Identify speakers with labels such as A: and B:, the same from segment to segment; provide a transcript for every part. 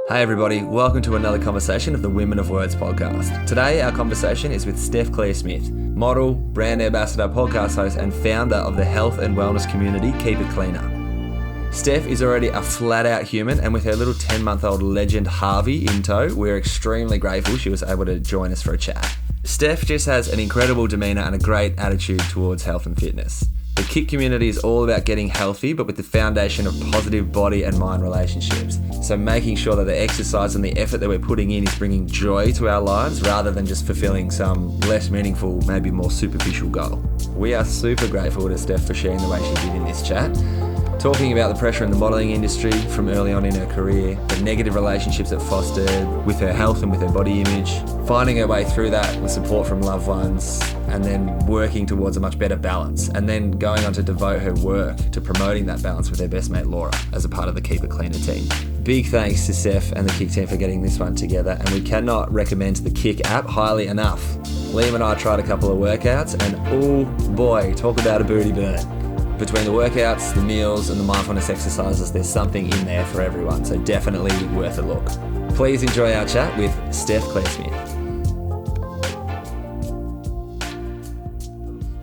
A: Hey everybody, welcome to another conversation of the Women of Words podcast. Today our conversation is with Steph Smith, model, brand ambassador, podcast host and founder of the health and wellness community Keep It Cleaner. Steph is already a flat out human, and with her little 10-month-old legend Harvey in tow, we're extremely grateful she was able to join us for a chat. Steph just has an incredible demeanour and a great attitude towards health and fitness. The KIC community is all about getting healthy, but with the foundation of positive body and mind relationships. So making sure that the exercise and the effort that we're putting in is bringing joy to our lives rather than just fulfilling some less meaningful, maybe more superficial goal. We are super grateful to Steph for sharing the way she did in this chat. Talking about the pressure in the modelling industry from early on in her career, the negative relationships it fostered with her health and with her body image, finding her way through that with support from loved ones, and then working towards a much better balance, and then going on to devote her work to promoting that balance with her best mate Laura as a part of the Keep It Cleaner team. Big thanks to Steph and the KIC team for getting this one together, and we cannot recommend the KIC app highly enough. Liam and I tried a couple of workouts, and oh boy, talk about a booty burn. Between the workouts, the meals and the mindfulness exercises, there's something in there for everyone, so definitely worth a look. Please enjoy our chat with Steph Smith.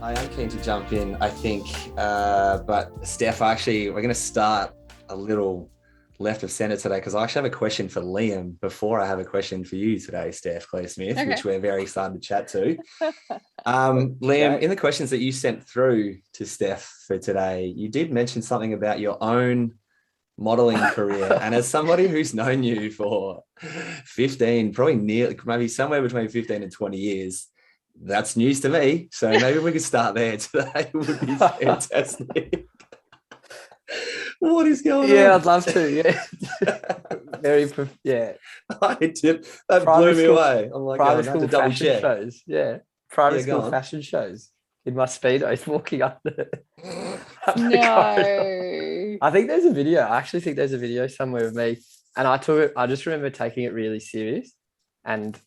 A: I am keen to jump in, I think, but Steph, we're going to start a little left of centre today because I actually have a question for Liam before I have a question for you today, Steph Smith, okay, which we're very excited to chat to. Liam, in the questions that you sent through to Steph for today, you did mention something about your own modelling career. And as somebody who's known you for 15, probably maybe somewhere between 15 and 20 years, that's news to me. So maybe we could start there today. It would be fantastic. What is going on?
B: Yeah, I'd love to. Yeah, yeah.
A: I did. That blew me away. I'm like,
B: private school
A: double
B: fashion
A: check.
B: shows. Yeah, private school fashion shows in my speedos walking up the.
C: No.
B: I think there's a video. I actually think there's a video somewhere of me, and I took it. I just remember taking it really serious, and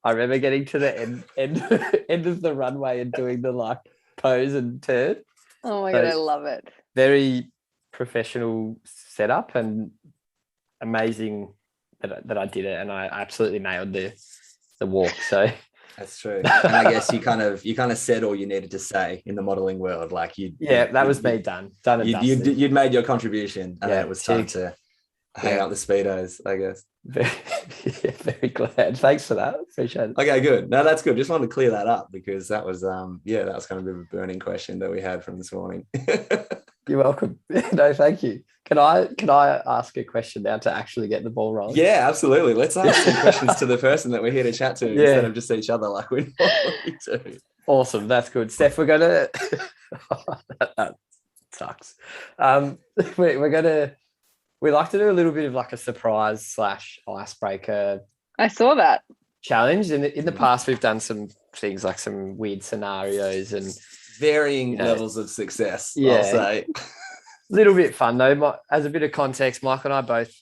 B: I remember getting to the end of the runway and doing the pose and turn.
C: Oh my God, I love it.
B: Very professional setup and amazing that I did it, and I absolutely nailed the walk. So
A: that's true. And I guess you kind of said all you needed to say in the modeling world.
B: That was me done and dusted.
A: You'd made your contribution, and it was time to hang out the speedos, I guess.
B: Very glad. Thanks for that. Appreciate it.
A: Okay, good. No, that's good. Just wanted to clear that up because that was kind of a bit of a burning question that we had from this morning.
B: You're welcome. No, thank you. Can I ask a question now to actually get the ball rolling?
A: Yeah, absolutely. Let's ask some questions to the person that we're here to chat to instead of just each other like we normally do.
B: Awesome. That's good. Steph, we're going to... that sucks. We like to do a little bit of a surprise / icebreaker.
C: I saw that.
B: Challenge. In the past, we've done some things like some weird scenarios and
A: varying levels of success,
B: yeah.
A: I'll say.
B: A little bit fun though. As a bit of context, Mike and I both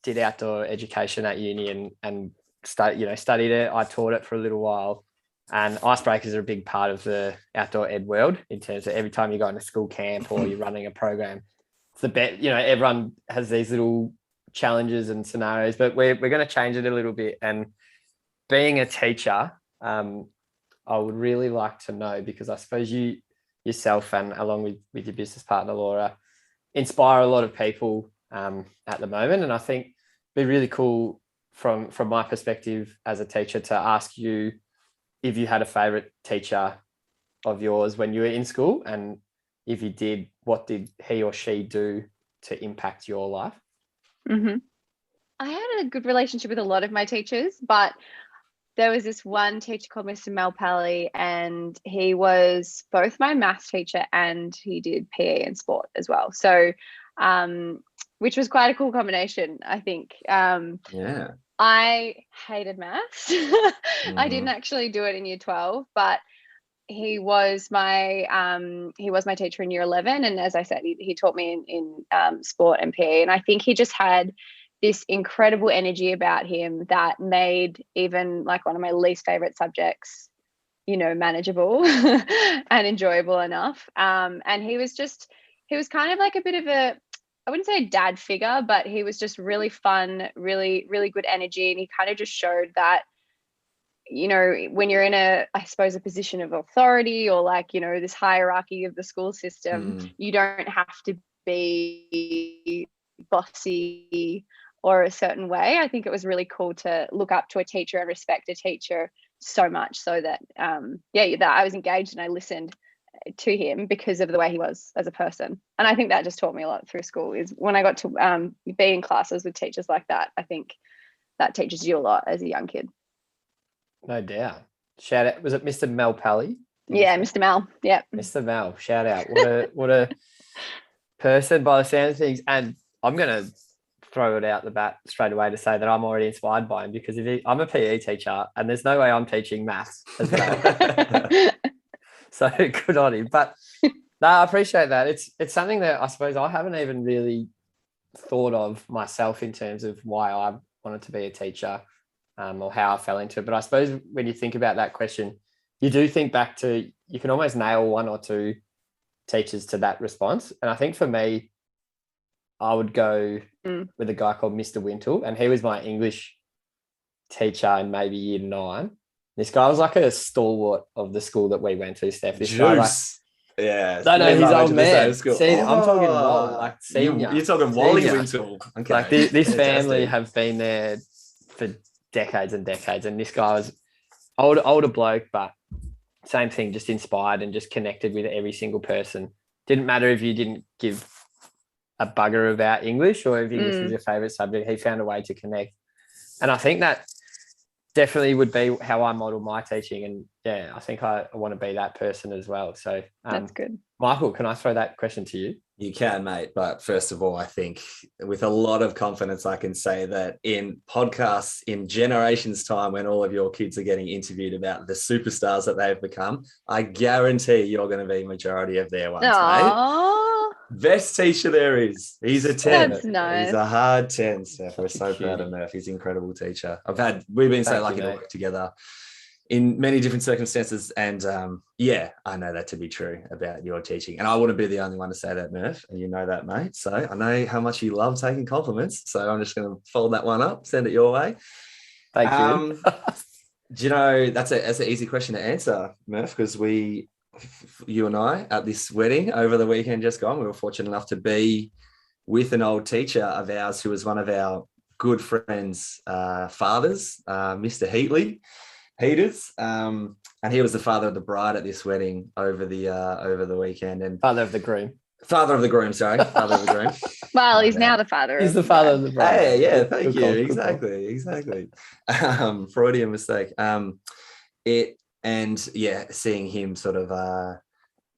B: did outdoor education at uni and studied it. I taught it for a little while, and icebreakers are a big part of the outdoor ed world in terms of every time you go into school camp or you're running a program. It's the best, everyone has these little challenges and scenarios, but we're going to change it a little bit. And being a teacher, I would really like to know, because I suppose you yourself and along with your business partner, Laura, inspire a lot of people at the moment. And I think it'd be really cool from my perspective as a teacher to ask you if you had a favorite teacher of yours when you were in school, and if you did, what did he or she do to impact your life?
C: Mm-hmm. I had a good relationship with a lot of my teachers, but there was this one teacher called Mr. Malpally, and he was both my maths teacher and he did PE and sport as well. So, which was quite a cool combination, I think. I hated maths. I didn't actually do it in year 12, but he was my teacher in year 11, and as I said, he taught me in sport and PE, and I think he just had this incredible energy about him that made even one of my least favorite subjects, manageable and enjoyable enough. And he was kind of like a bit of I wouldn't say a dad figure, but he was just really fun, really, really good energy. And he kind of just showed that, you know, when you're in I suppose, a position of authority or like, you know, this hierarchy of the school system, you don't have to be bossy or a certain way. I think it was really cool to look up to a teacher and respect a teacher so much so that, that I was engaged and I listened to him because of the way he was as a person. And I think that just taught me a lot through school, is when I got to be in classes with teachers like that, I think that teaches you a lot as a young kid.
B: No doubt. Shout out. Was it Mr. Mel Pally?
C: Yeah, Mr. Mel. Yeah.
B: Mr. Mel. Shout out. What a person by the sound of things. And I'm going to throw it out the bat straight away to say that I'm already inspired by him, because I'm a PE teacher and there's no way I'm teaching maths as well. So good on him. But no, I appreciate that. It's something that I suppose I haven't even really thought of myself in terms of why I wanted to be a teacher. Or how I fell into it. But I suppose when you think about that question, you do think back to, you can almost nail one or two teachers to that response. And I think for me, I would go with a guy called Mr. Wintle, and he was my English teacher in maybe year 9. This guy was like a stalwart of the school that we went to, Steph. This guy, like,
A: yeah.
B: No, he's old man. I'm talking
A: like
B: senior.
A: You're talking Wally Wintle. Okay.
B: Like this family have been there for decades and decades, and this guy was older bloke, but same thing, just inspired and just connected with every single person. Didn't matter if you didn't give a bugger about English or if English was your favorite subject, he found a way to connect. And I think that definitely would be how I model my teaching. And yeah, I think I want to be that person as well. So
C: that's good.
B: Michael, can I throw that question to you?
A: You can, mate. But first of all, I think with a lot of confidence, I can say that in podcasts in generations' time, when all of your kids are getting interviewed about the superstars that they've become, I guarantee you're going to be majority of their ones, mate. Best teacher there is. He's a 10.
C: That's nice.
A: He's a hard 10, Steph. We're so proud of Murph. He's an incredible teacher. We've been so lucky to work together in many different circumstances. And I know that to be true about your teaching. And I wouldn't be the only one to say that, Murph. And you know that, mate. So I know how much you love taking compliments. So I'm just going to fold that one up, send it your way.
B: Thank you.
A: Do you know, that's an easy question to answer, Murph, because you and I at this wedding over the weekend just gone, we were fortunate enough to be with an old teacher of ours who was one of our good friends' fathers, Mr. Heaters, and he was the father of the bride at this wedding over the weekend, and
B: father of the groom.
A: Father of the groom, sorry. Father of the groom.
C: Well, he's now the father.
B: He's the father of the bride.
A: Hey, yeah, thank you. Exactly. Freudian mistake. Seeing him sort of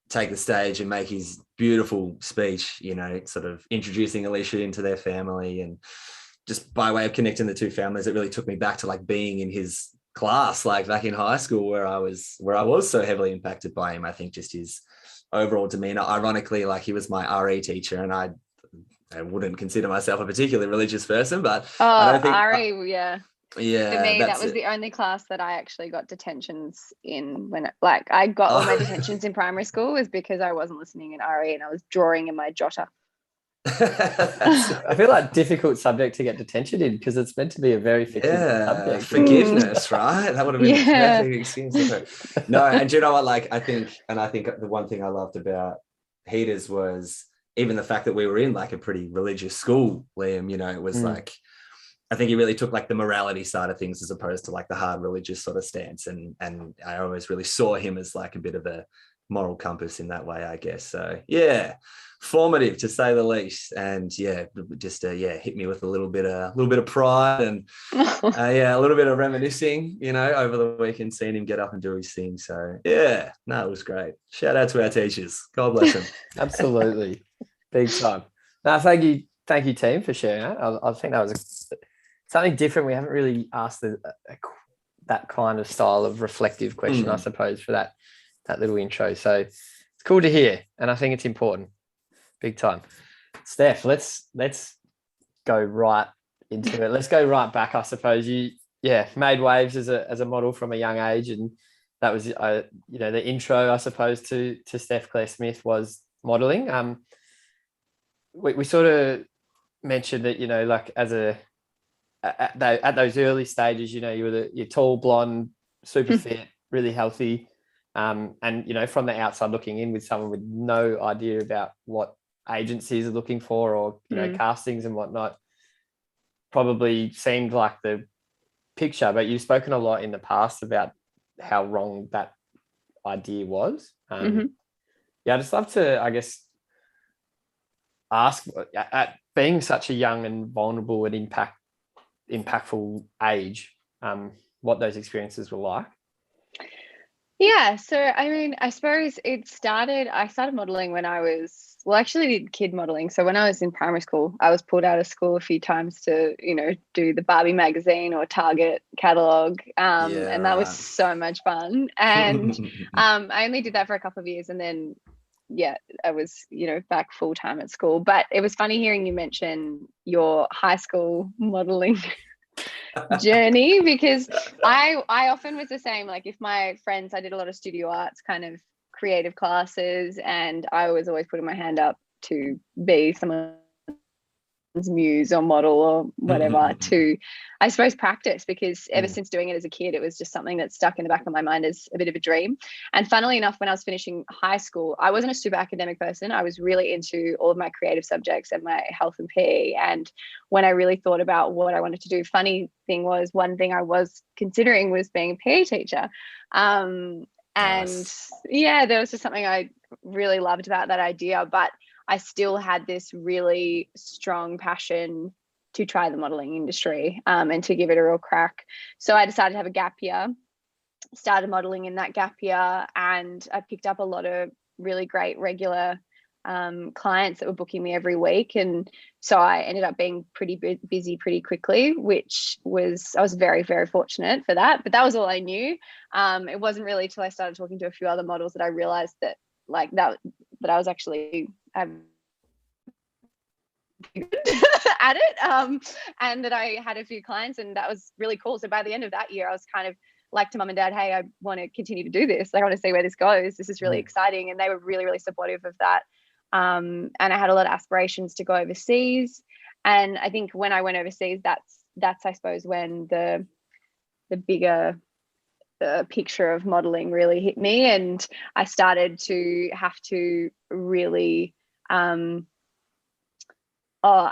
A: take the stage and make his beautiful speech, you know, sort of introducing Alicia into their family, and just by way of connecting the two families, it really took me back to like being in his class, like back in high school, where I was so heavily impacted by him. I think just his overall demeanor. Ironically, like he was my RE teacher, and I wouldn't consider myself a particularly religious person, but I don't think
C: RE, yeah.
A: Yeah,
C: for me, that was the only class that I actually got detentions in. When I got all my detentions in primary school was because I wasn't listening in RE and I was drawing in my jotter.
B: I feel like difficult subject to get detention in, because it's meant to be a very forgiving subject.
A: Forgiveness, right? That would have been the perfect excuse. No, and do you know what? Like, I think the one thing I loved about Heaters was even the fact that we were in like a pretty religious school, Liam. You know, it was like, I think he really took like the morality side of things as opposed to like the hard religious sort of stance, and I always really saw him as like a bit of a moral compass in that way, I guess. So yeah, formative to say the least, and just hit me with a little bit of pride and a little bit of reminiscing, you know, over the weekend, seeing him get up and do his thing. So yeah, no, it was great. Shout out to our teachers. God bless them.
B: Absolutely, big time. No, thank you, team, for sharing that. I think that was something different. We haven't really asked that kind of style of reflective question, I suppose, for that little intro. So it's cool to hear, and I think it's important, big time. Steph, let's go right into it. Let's go right back. I suppose you made waves as a model from a young age, and that was the intro, I suppose, to Steph Claire Smith was modeling. we sort of mentioned that, like at those early stages, you're tall, blonde, super fit, really healthy. And, from the outside looking in, with someone with no idea about what agencies are looking for, or, castings and whatnot, probably seemed like the picture. But you've spoken a lot in the past about how wrong that idea was. Yeah, I'd just love to, I guess, ask, at being such a young and vulnerable and impactful age, what those experiences were like.
C: Yeah, so I mean, I suppose I started modeling when I was, actually did kid modeling. So when I was in primary school, I was pulled out of school a few times to, do the Barbie magazine or Target catalog. And that was so much fun. And I only did that for a couple of years, and then I was, back full time at school. But it was funny hearing you mention your high school modeling journey, because I often was the same. Like, if my friends, I did a lot of studio arts kind of creative classes, and I was always putting my hand up to be someone's muse or model or whatever to, I suppose, practice, because ever since doing it as a kid, it was just something that stuck in the back of my mind as a bit of a dream. And funnily enough, when I was finishing high school, I wasn't a super academic person. I was really into all of my creative subjects and my health and PE. And when I really thought about what I wanted to do, funny thing was, one thing I was considering was being a PE teacher. And there was just something I really loved about that idea. But I still had this really strong passion to try the modeling industry, and to give it a real crack. So I decided to have a gap year, started modeling in that gap year, and I picked up a lot of really great regular clients that were booking me every week. And so I ended up being pretty busy pretty quickly, I was very, very fortunate for that. But that was all I knew. It wasn't really till I started talking to a few other models that I realized that I was actually at it, and that I had a few clients, and that was really cool. So by the end of that year, I was kind of like to mum and dad, hey, I want to continue to do this. I want to see where this goes. This is really exciting. And they were really, really supportive of that. And I had a lot of aspirations to go overseas. And I think when I went overseas, that's I suppose when the bigger picture of modeling really hit me, and I started to have to really I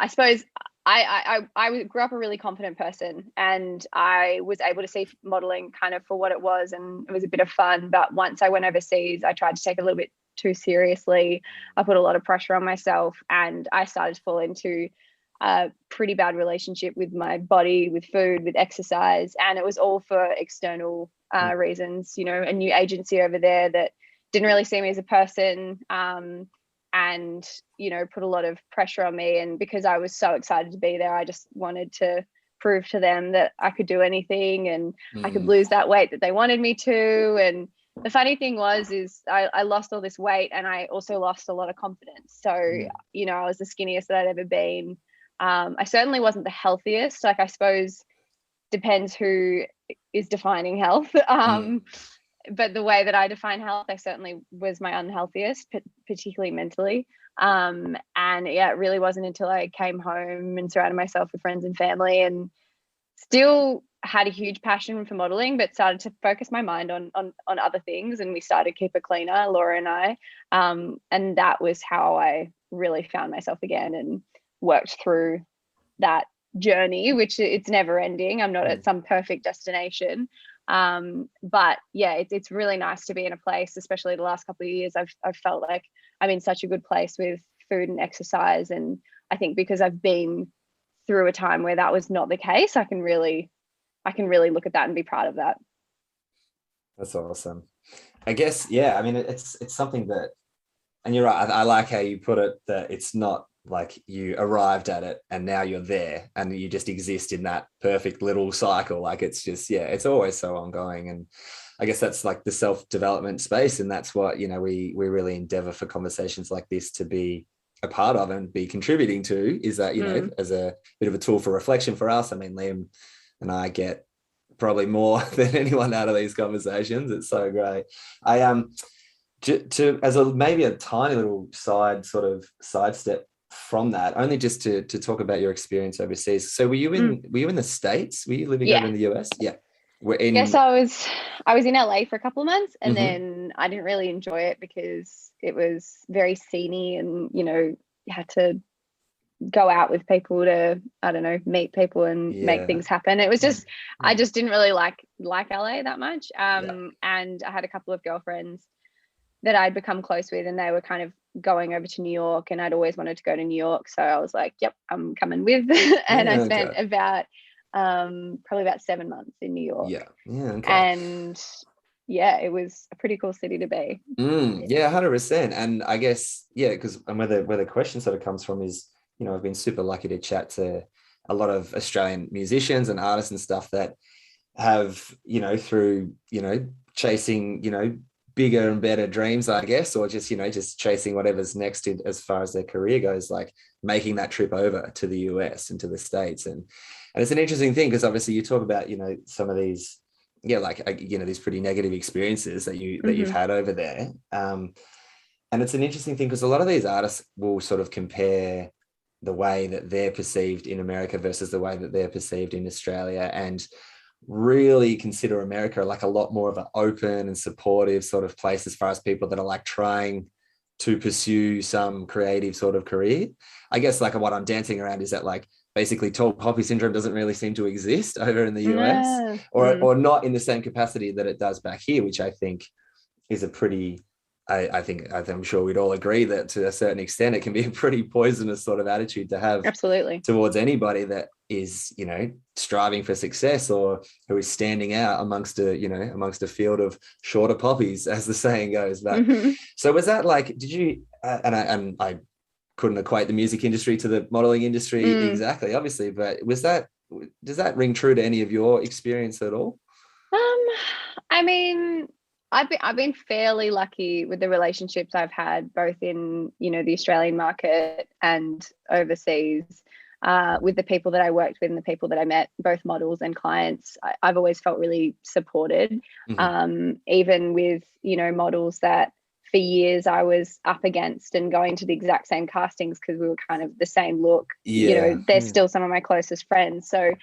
C: suppose I grew up a really confident person, and I was able to see modeling kind of for what it was, and it was a bit of fun. But once I went overseas, I tried to take it a little bit too seriously. I put a lot of pressure on myself, and I started to fall into a pretty bad relationship with my body, with food, with exercise, and it was all for external reasons. A new agency over there that didn't really see me as a person, and put a lot of pressure on me. And because I was so excited to be there, I just wanted to prove to them that I could do anything, and I could lose that weight that they wanted me to. And the funny thing is I lost all this weight, and I also lost a lot of confidence. So I was the skinniest that I'd ever been. I certainly wasn't the healthiest. Like, I suppose depends who is defining health. But the way that I define health, I certainly was my unhealthiest, particularly mentally. And it really wasn't until I came home and surrounded myself with friends and family, and still had a huge passion for modeling, but started to focus my mind on other things. And we started Keep It Cleaner, Laura and I. And that was how I really found myself again and worked through that journey, which it's never ending. I'm not at some perfect destination. But it's really nice to be in a place, especially the last couple of years. I've felt like I'm in such a good place with food and exercise. And I think because I've been through a time where that was not the case, I can really look at that and be proud of that.
A: That's awesome. I guess, I mean, it's something that, and you're right, I like how you put it, that it's not like you arrived at it and now you're there and you just exist in that perfect little cycle. Like, it's just, it's always so ongoing. And I guess that's like the self-development space. And that's what, we really endeavor for conversations like this to be a part of and be contributing to, is that, as a bit of a tool for reflection for us. I mean, Liam and I get probably more than anyone out of these conversations. It's so great. Maybe a tiny little sidestep from that, only just to talk about your experience overseas. So were you in the States? Were you living over in the US? Yeah.
C: So I was in LA for a couple of months, and then I didn't really enjoy it because it was very sceney, and you had to go out with people to, I don't know, meet people and make things happen. It was just I just didn't really like LA that much. And I had a couple of girlfriends that I'd become close with, and they were kind of going over to New York, and I'd always wanted to go to New York, so I was like, yep, I'm coming with. And I spent about probably about 7 months in New York. And it was a pretty cool city to be.
A: 100%. And I guess because where the question sort of comes from is, I've been super lucky to chat to a lot of Australian musicians and artists and stuff that have, through chasing bigger and better dreams, I guess, or just chasing whatever's next as far as their career goes, like making that trip over to the US and to the States. And it's an interesting thing because obviously you talk about, some of these, these pretty negative experiences that you've had over there. And it's an interesting thing because a lot of these artists will sort of compare the way that they're perceived in America versus the way that they're perceived in Australia, and really consider America like a lot more of an open and supportive sort of place as far as people that are like trying to pursue some creative sort of career. I guess like what I'm dancing around is that like basically tall poppy syndrome doesn't really seem to exist over in the US or not in the same capacity that it does back here, which I think is a pretty, I'm sure we'd all agree that to a certain extent, it can be a pretty poisonous sort of attitude to have towards anybody that is, striving for success or who is standing out amongst a field of shorter poppies, as the saying goes. But so was that like, did you, and I couldn't equate the music industry to the modeling industry exactly, obviously, but does that ring true to any of your experience at all?
C: I mean, I've been fairly lucky with the relationships I've had, both in, the Australian market and overseas, with the people that I worked with and the people that I met, both models and clients. I've always felt really supported, even with, models that for years I was up against and going to the exact same castings because we were kind of the same look. They're still some of my closest friends. So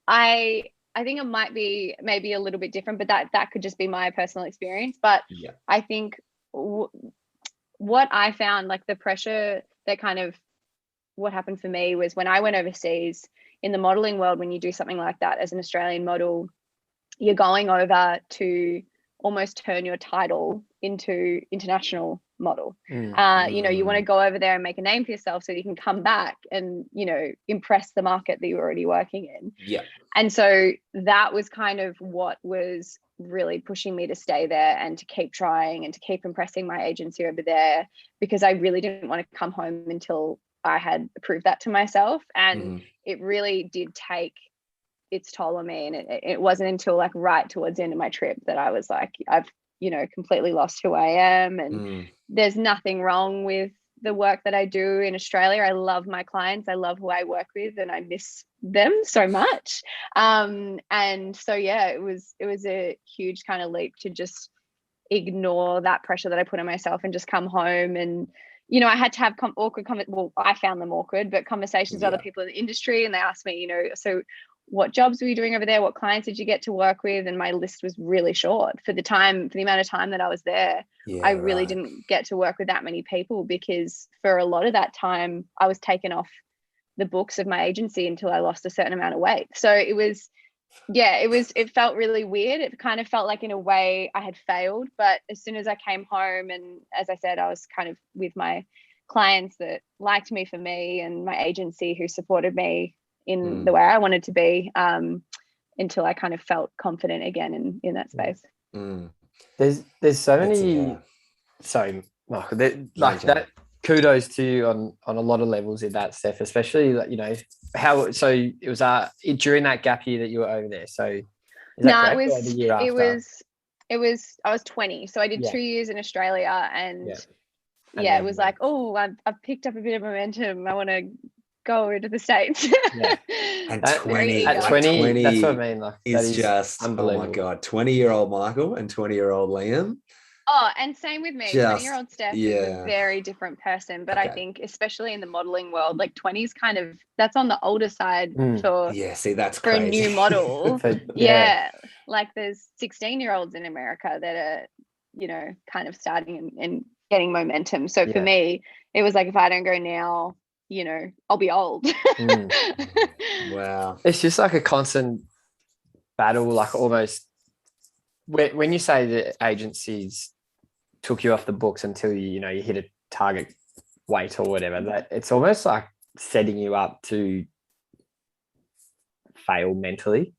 C: I think it might be maybe a little bit different, but that could just be my personal experience. But I think what I found, like the pressure that kind of what happened for me was when I went overseas in the modeling world, when you do something like that as an Australian model, you're going over to almost turn your title into international model. You want to go over there and make a name for yourself so that you can come back and, impress the market that you're already working in. And so that was kind of what was really pushing me to stay there and to keep trying and to keep impressing my agency over there, because I really didn't want to come home until I had proved that to myself. And it really did take its toll on me. And it wasn't until like right towards the end of my trip that I was like, I've, completely lost who I am. And there's nothing wrong with the work that I do in Australia. I love my clients. I love who I work with, and I miss them so much. And so, it was a huge kind of leap to just ignore that pressure that I put on myself and just come home. And, I had to have I found them awkward, but conversations with other people in the industry. And they asked me, so what jobs were you doing over there? What clients did you get to work with? And my list was really short for the amount of time that I was there. I really didn't get to work with that many people, because for a lot of that time I was taken off the books of my agency until I lost a certain amount of weight. So it felt really weird. It kind of felt like in a way I had failed. But as soon as I came home, and as I said, I was kind of with my clients that liked me for me, and my agency who supported me in the way I wanted to be, until I kind of felt confident again in that space.
D: There's so many. Sorry, Michael. That. Kudos to you on a lot of levels in that, Steph. Especially how. So it was during that gap year that you were over there. So is that correct? Or the year after?
C: It was. I was 20, so I did 2 years in Australia, and it was like, oh, I've picked up a bit of momentum. I want to go over to the States.
A: And 20,
D: that's what I mean. Like,
A: is just, oh my God, 20-year-old Michael and 20-year-old Liam.
C: Oh, and same with me. 20-year-old Steph is a
A: yeah.
C: very different person. But I
A: Okay.
C: think, especially in the modeling world, like 20s kind of, that's on the older side for
A: Yeah, see, that's
C: for a
A: crazy.
C: new model.
D: So,
C: Yeah. Like there's 16-year-olds in America that are, you know, kind of starting and getting momentum. So for
D: Yeah.
C: me, it was like, if I don't go now, you know, I'll be old.
A: Wow.
D: It's just like a constant battle, like almost when you say that agencies took you off the books until you hit a target weight or whatever, that it's almost like setting you up to fail mentally.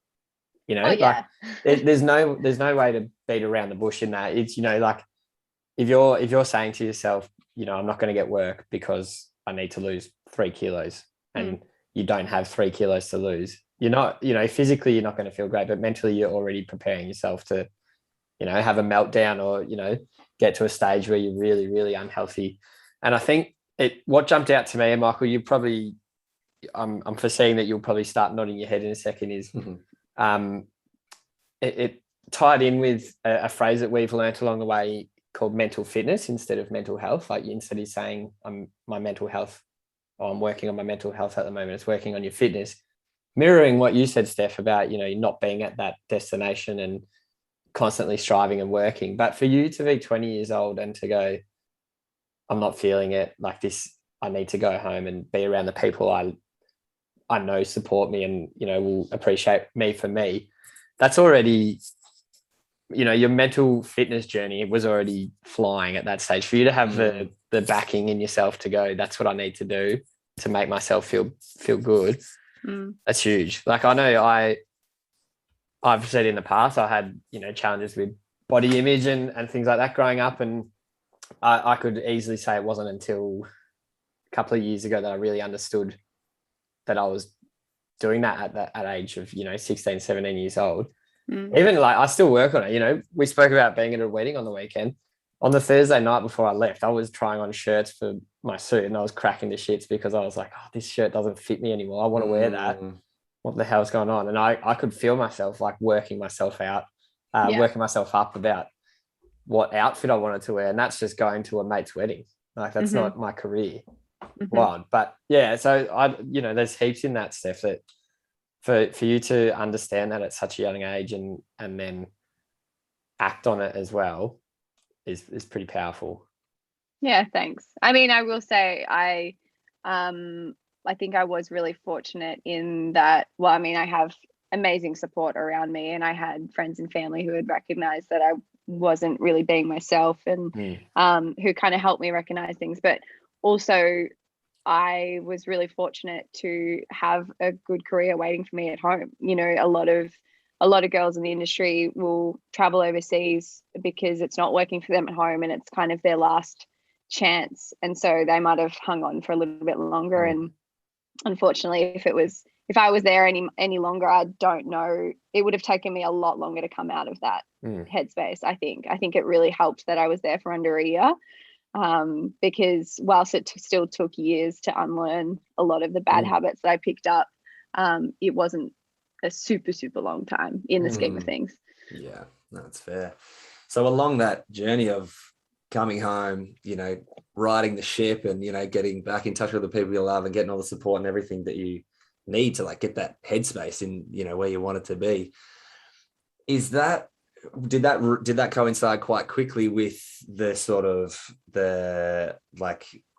C: Oh, yeah.
D: Like there's no way to beat around the bush in that. It's like if you're saying to yourself, I'm not going to get work because I need to lose 3 kilos, and you don't have 3 kilos to lose, you're not, physically you're not going to feel great, but mentally you're already preparing yourself to, have a meltdown or, get to a stage where you're really, really unhealthy. And I think what jumped out to me, and Michael, you probably, I'm foreseeing that you'll probably start nodding your head in a second, is it tied in with a phrase that we've learnt along the way called mental fitness instead of mental health. Like instead of saying my mental health, or I'm working on my mental health at the moment, it's working on your fitness. Mirroring what you said, Steph, about, not being at that destination and constantly striving and working. But for you to be 20 years old and to go, I'm not feeling it like this, I need to go home and be around the people I know support me and, will appreciate me for me. That's already, your mental fitness journey was already flying at that stage. For you to have the backing in yourself to go, that's what I need to do to make myself feel good. That's huge. Like I know I've said in the past, I had, challenges with body image and things like that growing up. And I could easily say it wasn't until a couple of years ago that I really understood that I was doing that at age of, 16, 17 years old. Even like I still work on it. We spoke about being at a wedding on the weekend. On the Thursday night before I left, I was trying on shirts for my suit and I was cracking the shits because I was like, oh, this shirt doesn't fit me anymore. I want to wear that. What the hell's going on? And I could feel myself like working myself out, working myself up about what outfit I wanted to wear. And that's just going to a mate's wedding. Like that's not my career. Wild. But yeah, so there's heaps in that stuff that for you to understand that at such a young age and then act on it as well is pretty powerful.
C: Yeah, thanks. I mean, I will say I think I was really fortunate in that, well, I mean, I have amazing support around me and I had friends and family who had recognized that I wasn't really being myself and who kind of helped me recognize things. But also I was really fortunate to have a good career waiting for me at home. A lot of girls in the industry will travel overseas because it's not working for them at home and it's kind of their last chance. And so they might have hung on for a little bit longer. And unfortunately, if I was there any longer, I don't know, it would have taken me a lot longer to come out of that headspace. I think it really helped that I was there for under a year. Because whilst it still took years to unlearn a lot of the bad habits that I picked up, it wasn't a super, super long time in the scheme of things.
A: Yeah, that's fair. So along that journey of coming home, riding the ship and, getting back in touch with the people you love and getting all the support and everything that you need to like get that headspace in, where you want it to be. Did that coincide quite quickly with the sort of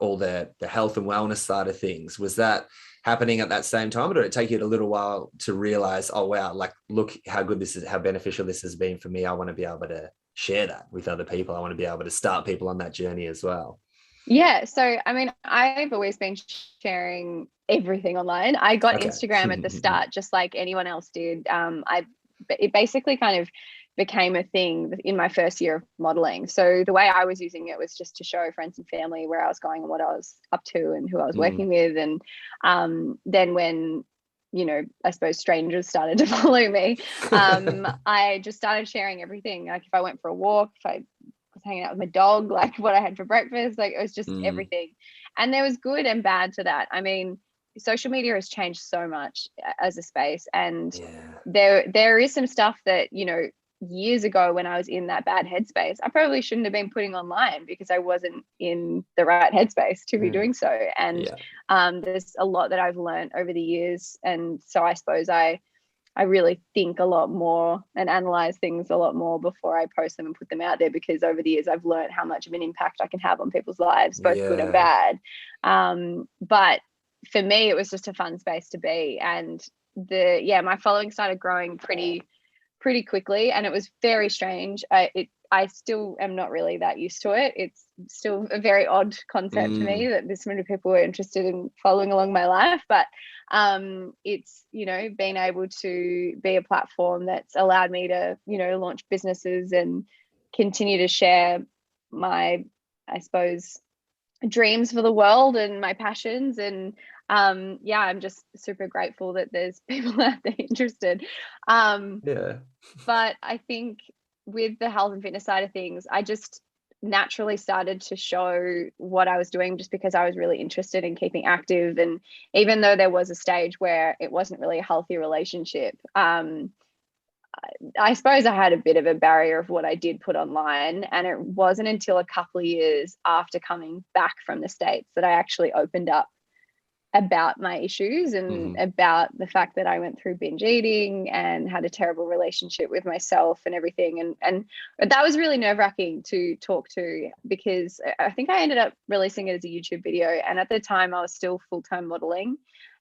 A: all the health and wellness side of things? Was that happening at that same time, or did it take you a little while to realize, oh wow, like look how good this is, how beneficial this has been for me. I want to be able to share that with other people. I want to be able to start people on that journey as well.
C: Yeah. So, I mean, I've always been sharing everything online. I got Instagram at the start, just like anyone else did. It basically kind of became a thing in my first year of modeling. So the way I was using it was just to show friends and family where I was going and what I was up to and who I was working with. And then when, I suppose strangers started to follow me, I just started sharing everything. Like if I went for a walk, if I was hanging out with my dog, like what I had for breakfast, like it was just everything. And there was good and bad to that. I mean, social media has changed so much as a space, and there is some stuff that years ago when I was in that bad headspace, I probably shouldn't have been putting online because I wasn't in the right headspace to be doing so. And there's a lot that I've learned over the years. And so I suppose I really think a lot more and analyze things a lot more before I post them and put them out there, because over the years I've learned how much of an impact I can have on people's lives, both good and bad. But for me, it was just a fun space to be. And my following started growing pretty quickly, and it was very strange. I still am not really that used to it. It's still a very odd concept to me that this many people were interested in following along my life. But it's, being able to be a platform that's allowed me to, launch businesses and continue to share my, I suppose, dreams for the world and my passions. And I'm just super grateful that there's people out there interested. But I think with the health and fitness side of things, I just naturally started to show what I was doing just because I was really interested in keeping active. And even though there was a stage where it wasn't really a healthy relationship, I suppose I had a bit of a barrier of what I did put online. And it wasn't until a couple of years after coming back from the States that I actually opened up about my issues and about the fact that I went through binge eating and had a terrible relationship with myself and everything. And that was really nerve-wracking to talk to, because I think I ended up releasing it as a YouTube video. And at the time I was still full-time modeling.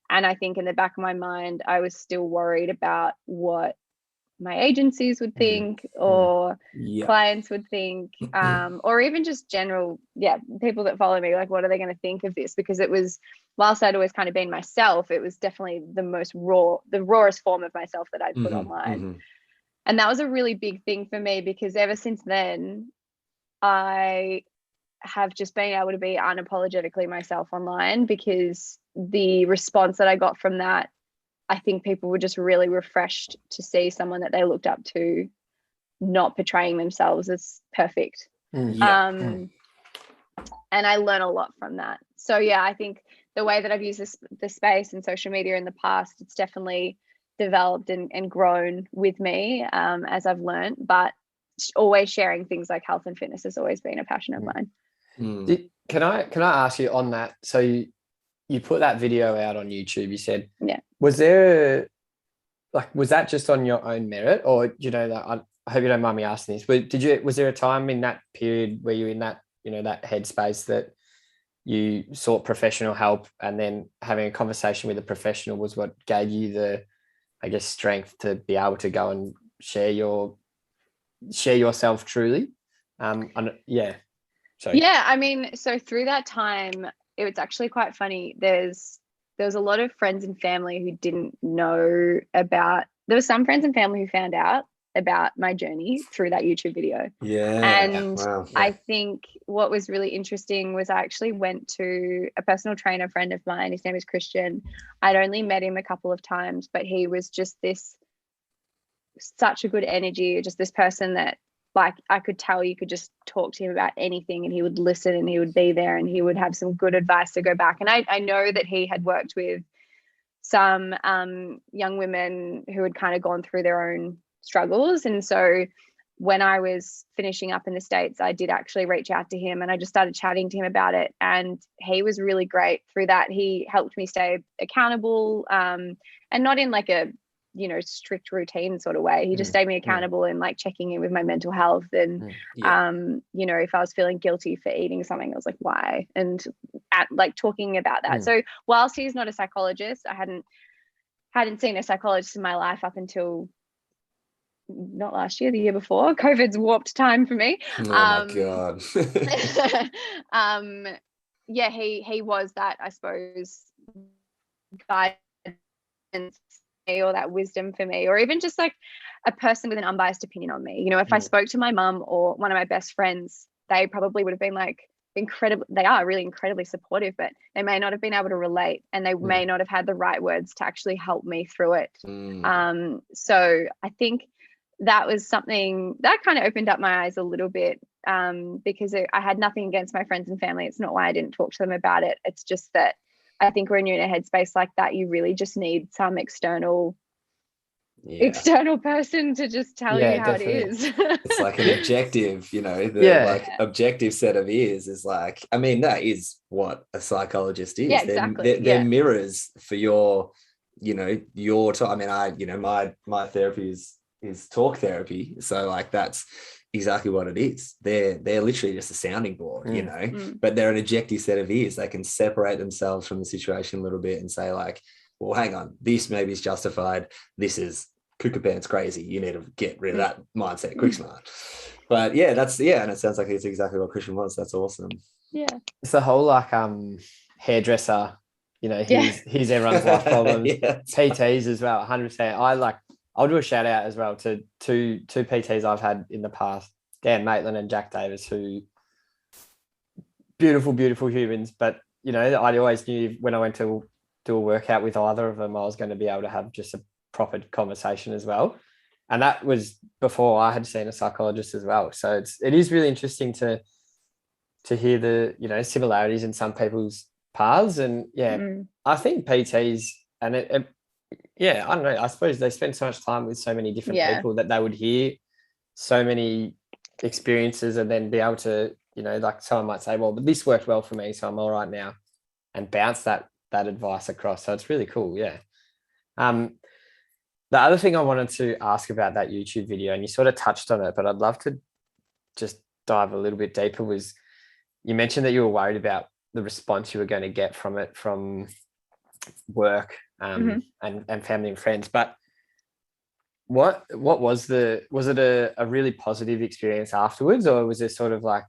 C: And I think in the back of my mind, I was still worried about what my agencies would think or clients would think, or even just general, people that follow me, like, what are they going to think of this? Because it was, whilst I'd always kind of been myself, it was definitely the rawest form of myself that I'd put online. And that was a really big thing for me, because ever since then, I have just been able to be unapologetically myself online, because the response that I got from that, I think people were just really refreshed to see someone that they looked up to not portraying themselves as perfect. And I learned a lot from that. So I think the way that I've used the space and social media in the past, it's definitely developed and grown with me as I've learned. But always sharing things like health and fitness has always been a passion of mine.
D: Can I ask you on that? So you put that video out on YouTube, you said, was that just on your own merit, or that I hope you don't mind me asking this, but was there a time in that period where you were in that, that headspace that you sought professional help, and then having a conversation with a professional was what gave you the, I guess, strength to be able to go and share yourself truly? I mean, so through that time, it was actually quite funny. There was a lot of friends and family who didn't know about, there were some friends and family who found out about my journey through that YouTube video. I think what was really interesting was I actually went to a personal trainer friend of mine. His name is Christian. I'd only met him a couple of times, but he was just such a good energy, just this person that, like, I could tell you could just talk to him about anything and he would listen and he would be there and he would have some good advice to go back. And I know that he had worked with some young women who had kind of gone through their own struggles. And so when I was finishing up in the States, I did actually reach out to him and I just started chatting to him about it. And he was really great through that. He helped me stay accountable, and not in like a strict routine sort of way. He just stayed me accountable and like checking in with my mental health. And if I was feeling guilty for eating something, I was like, why? And like talking about that. So whilst he's not a psychologist, I hadn't seen a psychologist in my life up until not last year, the year before. COVID's warped time for me.
A: My God.
C: He was that, I suppose, guidance or that wisdom for me, or even just like a person with an unbiased opinion on me. If I spoke to my mum or one of my best friends, they probably would have been like they are really incredibly supportive, but they may not have been able to relate, and they may not have had the right words to actually help me through it. So I think that was something that kind of opened up my eyes a little bit, because I had nothing against my friends and family. It's not why I didn't talk to them about it. It's just that I think when you're in a headspace like that, you really just need some external external person to just tell you how
D: definitely.
C: it is.
A: It's like an objective, the objective set of ears is like, I mean, that is what a psychologist is.
C: Yeah, exactly.
A: They're mirrors for your time. I mean, my therapy is talk therapy. So like, that's exactly what it is. They're literally just a sounding board, but they're an objective set of ears. They can separate themselves from the situation a little bit and say like, well, hang on, this maybe is justified. This is cuckoo pants crazy. You need to get rid of that mindset quick smart. But and it sounds like it's exactly what Christian wants. That's awesome.
C: Yeah.
D: It's the whole like hairdresser, here's everyone's life problems. PTs as well, 100%. I'll do a shout out as well to two PTs I've had in the past, Dan Maitland and Jack Davis, who beautiful, beautiful humans. But, I always knew when I went to do a workout with either of them, I was going to be able to have just a proper conversation as well. And that was before I had seen a psychologist as well. So it is really interesting to hear the, similarities in some people's paths. And I think PTs, and I don't know, I suppose they spend so much time with so many different people that they would hear so many experiences and then be able to, like someone might say, well, but this worked well for me, so I'm all right now, and bounce that advice across. So it's really cool. Yeah. The other thing I wanted to ask about that YouTube video, and you sort of touched on it, but I'd love to just dive a little bit deeper, was you mentioned that you were worried about the response you were going to get from it, from work and family and friends. But what was it a really positive experience afterwards, or was it sort of like,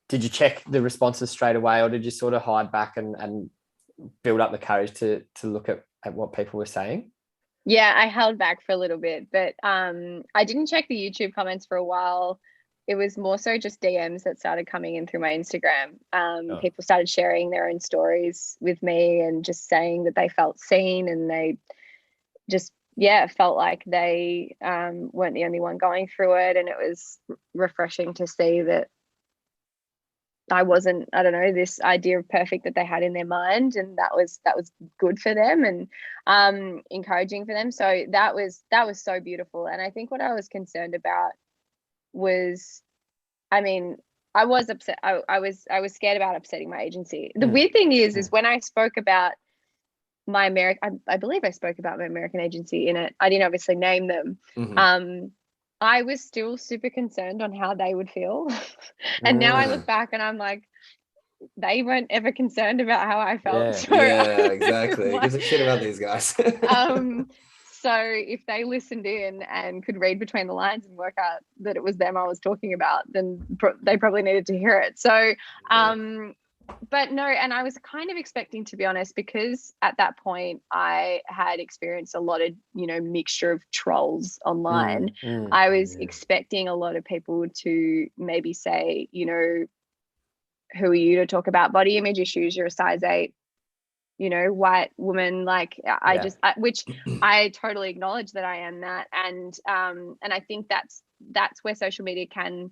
D: did you check the responses straight away, or did you sort of hide back and build up the courage to look at what people were saying?
C: Yeah, I held back for a little bit, but I didn't check the YouTube comments for a while. It was more so just DMs that started coming in through my Instagram. People started sharing their own stories with me and just saying that they felt seen, and they just felt like they weren't the only one going through it. And it was refreshing to see that I wasn't, I don't know, this idea of perfect that they had in their mind, and that was good for them and encouraging for them. So that was so beautiful. And I think what I was concerned about was, I mean, I was upset. I was scared about upsetting my agency. The weird thing is when I spoke about my I believe I spoke about my American agency in it. I didn't obviously name them. I was still super concerned on how they would feel. And now I look back and I'm like, they weren't ever concerned about how I felt.
A: Exactly. Gives a shit about these guys.
C: So if they listened in and could read between the lines and work out that it was them I was talking about, then they probably needed to hear it. So, but no, and I was kind of expecting, to be honest, because at that point I had experienced a lot of, mixture of trolls online. I was expecting a lot of people to maybe say, who are you to talk about body image issues? You're a size 8, white woman. Like which I totally acknowledge that I am that. And I think that's where social media can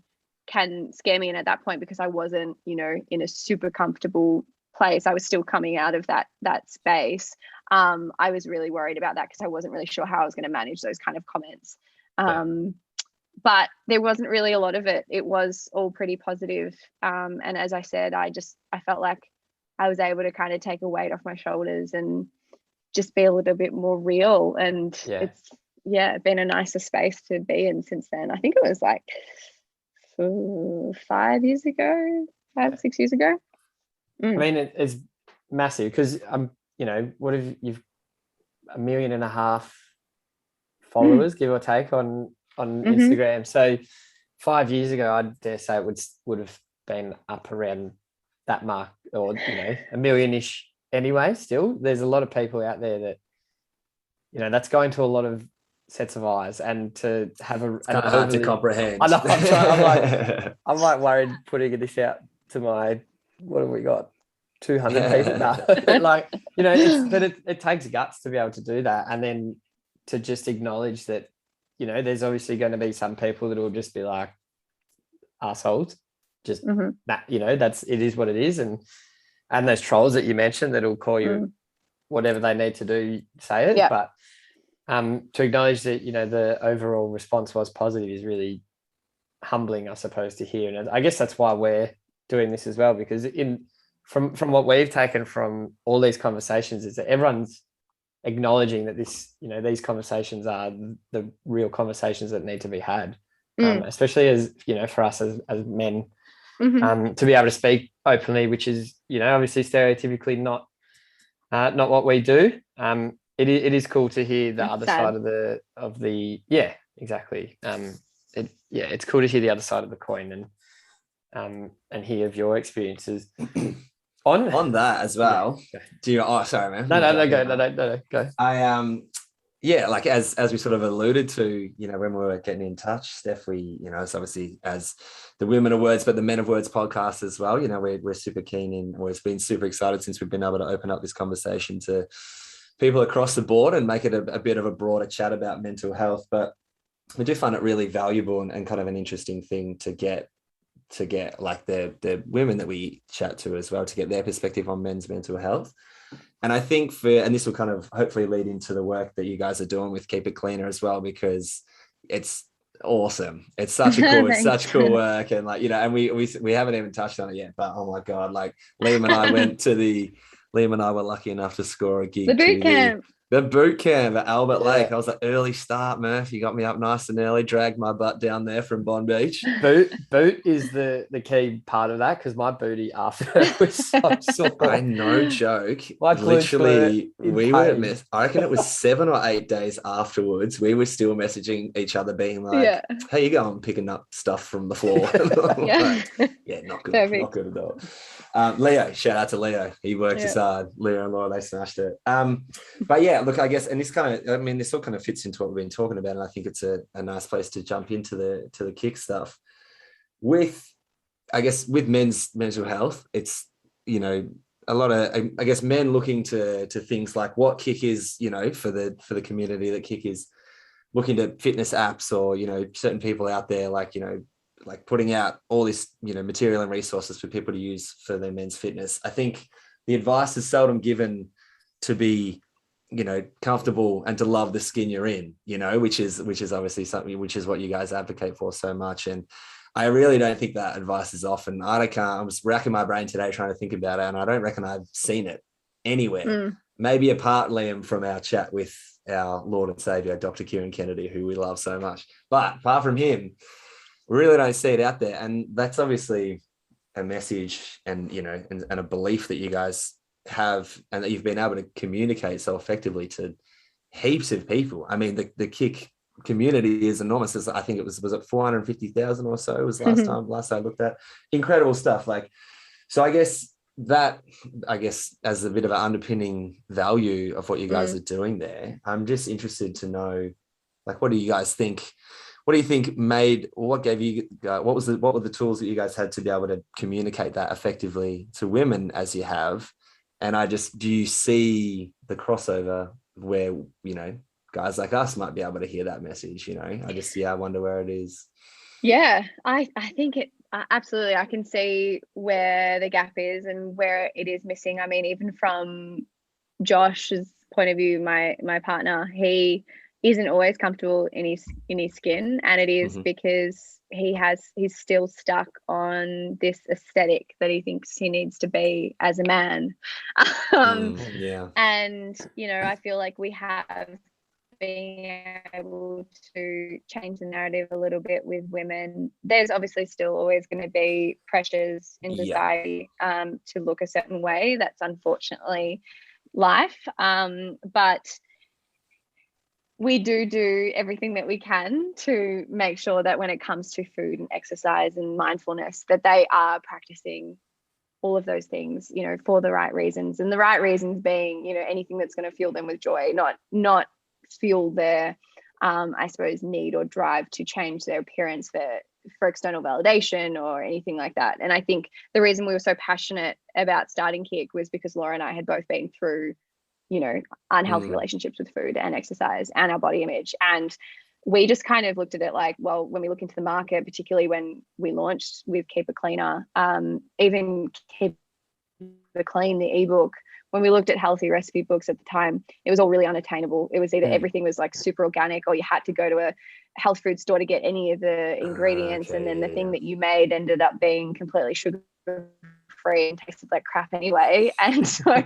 C: scare me. And at that point, because I wasn't, in a super comfortable place, I was still coming out of that space. I was really worried about that because I wasn't really sure how I was going to manage those kind of comments. But there wasn't really a lot of it. It was all pretty positive. And as I said, I felt like I was able to kind of take a weight off my shoulders and just be a little bit more real. And it's been a nicer space to be in since then. I think it was like 5 years ago, 6 years ago.
D: I mean, it's massive because what if you've 1.5 million followers, give or take, on Instagram. So 5 years ago, I dare say it would have been up around that mark, or 1 million-ish anyway. Still, there's a lot of people out there that that's going to a lot of sets of eyes, and to have it's
A: kind of hard to comprehend.
D: I know, I'm like worried putting this out to my, what have we got, 200 people now. It takes guts to be able to do that, and then to just acknowledge that there's obviously going to be some people that will just be like assholes, just that it is what it is, and those trolls that you mentioned that'll call you whatever they need to do, say it. But to acknowledge that, you know, the overall response was positive is really humbling, I suppose, to hear. And I guess that's why we're doing this as well, because from what we've taken from all these conversations is that everyone's acknowledging that this, you know, these conversations are the real conversations that need to be had, especially as, you know, for us as men, to be able to speak openly, which is, you know, obviously stereotypically not what we do. It is cool to hear the other side of the yeah, exactly. It's cool to hear the other side of the coin and hear of your experiences. On
A: that as well.
D: Yeah.
A: Do you? Oh, sorry, man.
D: No, go.
A: Yeah, like as we sort of alluded to, you know, when we were getting in touch, Steph, we, you know, it's obviously as the Women of Words, but the Men of Words podcast as well. You know, we're super keen in, or it's been super excited since we've been able to open up this conversation to people across the board and make it a bit of a broader chat about mental health. But we do find it really valuable and kind of an interesting thing to get like the women that we chat to as well, to get their perspective on men's mental health. And I think and this will kind of hopefully lead into the work that you guys are doing with Keep It Cleaner as well, because it's awesome. It's such cool work. And like, you know, and we haven't even touched on it yet, but oh my God, like Liam and I were lucky enough to score a gig. The boot camp at Albert Lake. I was an early start, Murph. You got me up nice and early, dragged my butt down there from Bond Beach.
D: Boot is the key part of that, because my booty after was so sore.
A: I no joke. Literally, we were I reckon it was 7 or 8 days afterwards, we were still messaging each other being like, how you going picking up stuff from the floor? Not good. Perfect. Not good at all. Leo, shout out to Leo. He works as hard. Leo and Laura, they smashed it. But yeah, look, I guess, and this all kind of fits into what we've been talking about, and I think it's a nice place to jump into the kick stuff. With men's mental health, it's, you know, a lot of, I guess, men looking to things like what Kick is, you know, for the community, that Kick is looking to fitness apps, or, you know, certain people out there, like, you know, like putting out all this, you know, material and resources for people to use for their men's fitness. I think the advice is seldom given to be, you know, comfortable and to love the skin you're in, you know, which is obviously something, which is what you guys advocate for so much. And I really don't think that advice is often. I was racking my brain today trying to think about it, and I don't reckon I've seen it anywhere. Maybe apart, Liam, from our chat with our Lord and Savior, Dr. Kieran Kennedy, who we love so much. But apart from him, we really don't see it out there. And that's obviously a message and, you know, and a belief that you guys have, and that you've been able to communicate so effectively to heaps of people. I mean, the Kick community is enormous. I think it was it 450,000 or so was last I looked at. Incredible stuff. Like, so I guess as a bit of an underpinning value of what you guys are doing there, I'm just interested to know, like, what do you guys think? What do you think what were the tools that you guys had to be able to communicate that effectively to women as you have? And do you see the crossover where, you know, guys like us might be able to hear that message, you know? I wonder where it is.
C: Yeah, I think it absolutely. I can see where the gap is and where it is missing. I mean, even from Josh's point of view, my partner, he isn't always comfortable in his skin, and it is because he's still stuck on this aesthetic that he thinks he needs to be as a man. And, you know, I feel like we have been able to change the narrative a little bit with women. There's obviously still always going to be pressures in society to look a certain way. That's unfortunately life. But we do everything that we can to make sure that when it comes to food and exercise and mindfulness, that they are practicing all of those things, you know, for the right reasons. And the right reasons being, you know, anything that's going to fuel them with joy, not fuel their, I suppose, need or drive to change their appearance for external validation or anything like that. And I think the reason we were so passionate about starting Kick was because Laura and I had both been through, you know, unhealthy relationships with food and exercise and our body image. And we just kind of looked at it like, well, when we look into the market, particularly when we launched with Keep It Cleaner, even Keep It Clean, the ebook, when we looked at healthy recipe books at the time, it was all really unattainable. It was either everything was like super organic, or you had to go to a health food store to get any of the ingredients. And then the thing that you made ended up being completely sugar free and tasted like crap anyway. And so,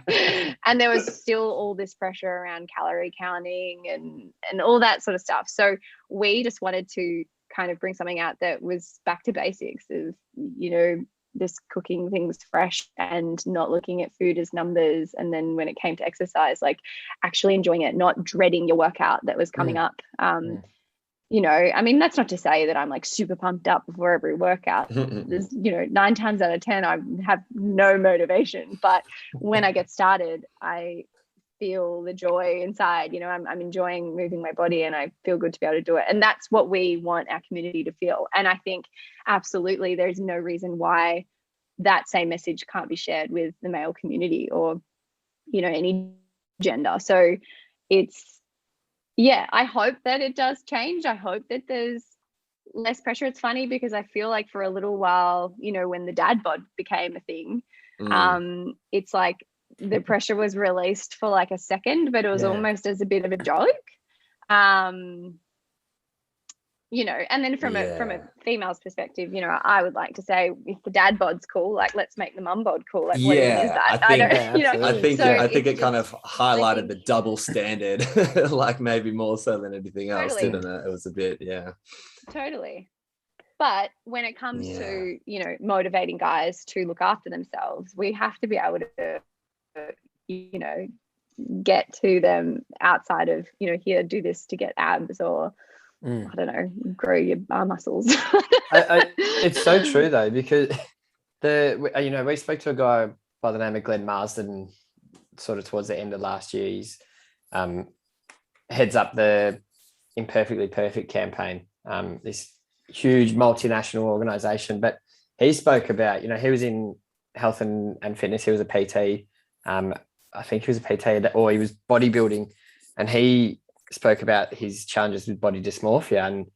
C: and there was still all this pressure around calorie counting and all that sort of stuff. So we just wanted to kind of bring something out that was back to basics of, you know, just cooking things fresh and not looking at food as numbers. And then when it came to exercise, like actually enjoying it, not dreading your workout that was coming up. You know, I mean, that's not to say that I'm like super pumped up before every workout. There's, you know, 9 times out of 10, I have no motivation. But when I get started, I feel the joy inside. You know, I'm enjoying moving my body, and I feel good to be able to do it. And that's what we want our community to feel. And I think absolutely there's no reason why that same message can't be shared with the male community or, you know, any gender. So it's, yeah, I hope that it does change. I hope that there's less pressure. It's funny because I feel like for a little while, you know, when the dad bod became a thing, it's like the pressure was released for like a second, but it was almost as a bit of a joke. You know, and then from a female's perspective, you know, I would like to say, if the dad bod's cool, like let's make the mum bod cool. Like, what even is that?
A: I think it kind of highlighted the double standard, like maybe more so than anything else, didn't it? It was a bit,
C: totally. But when it comes to, you know, motivating guys to look after themselves, we have to be able to, you know, get to them outside of, you know, here, do this to get abs, or I don't know, grow your arm muscles.
D: It's so true though, because we spoke to a guy by the name of Glenn Marsden sort of towards the end of last year. He's heads up the Imperfectly Perfect campaign, this huge multinational organization. But he spoke about, you know, he was in health and fitness. He was a PT. I think he was a PT, or he was bodybuilding, and he spoke about his challenges with body dysmorphia. And,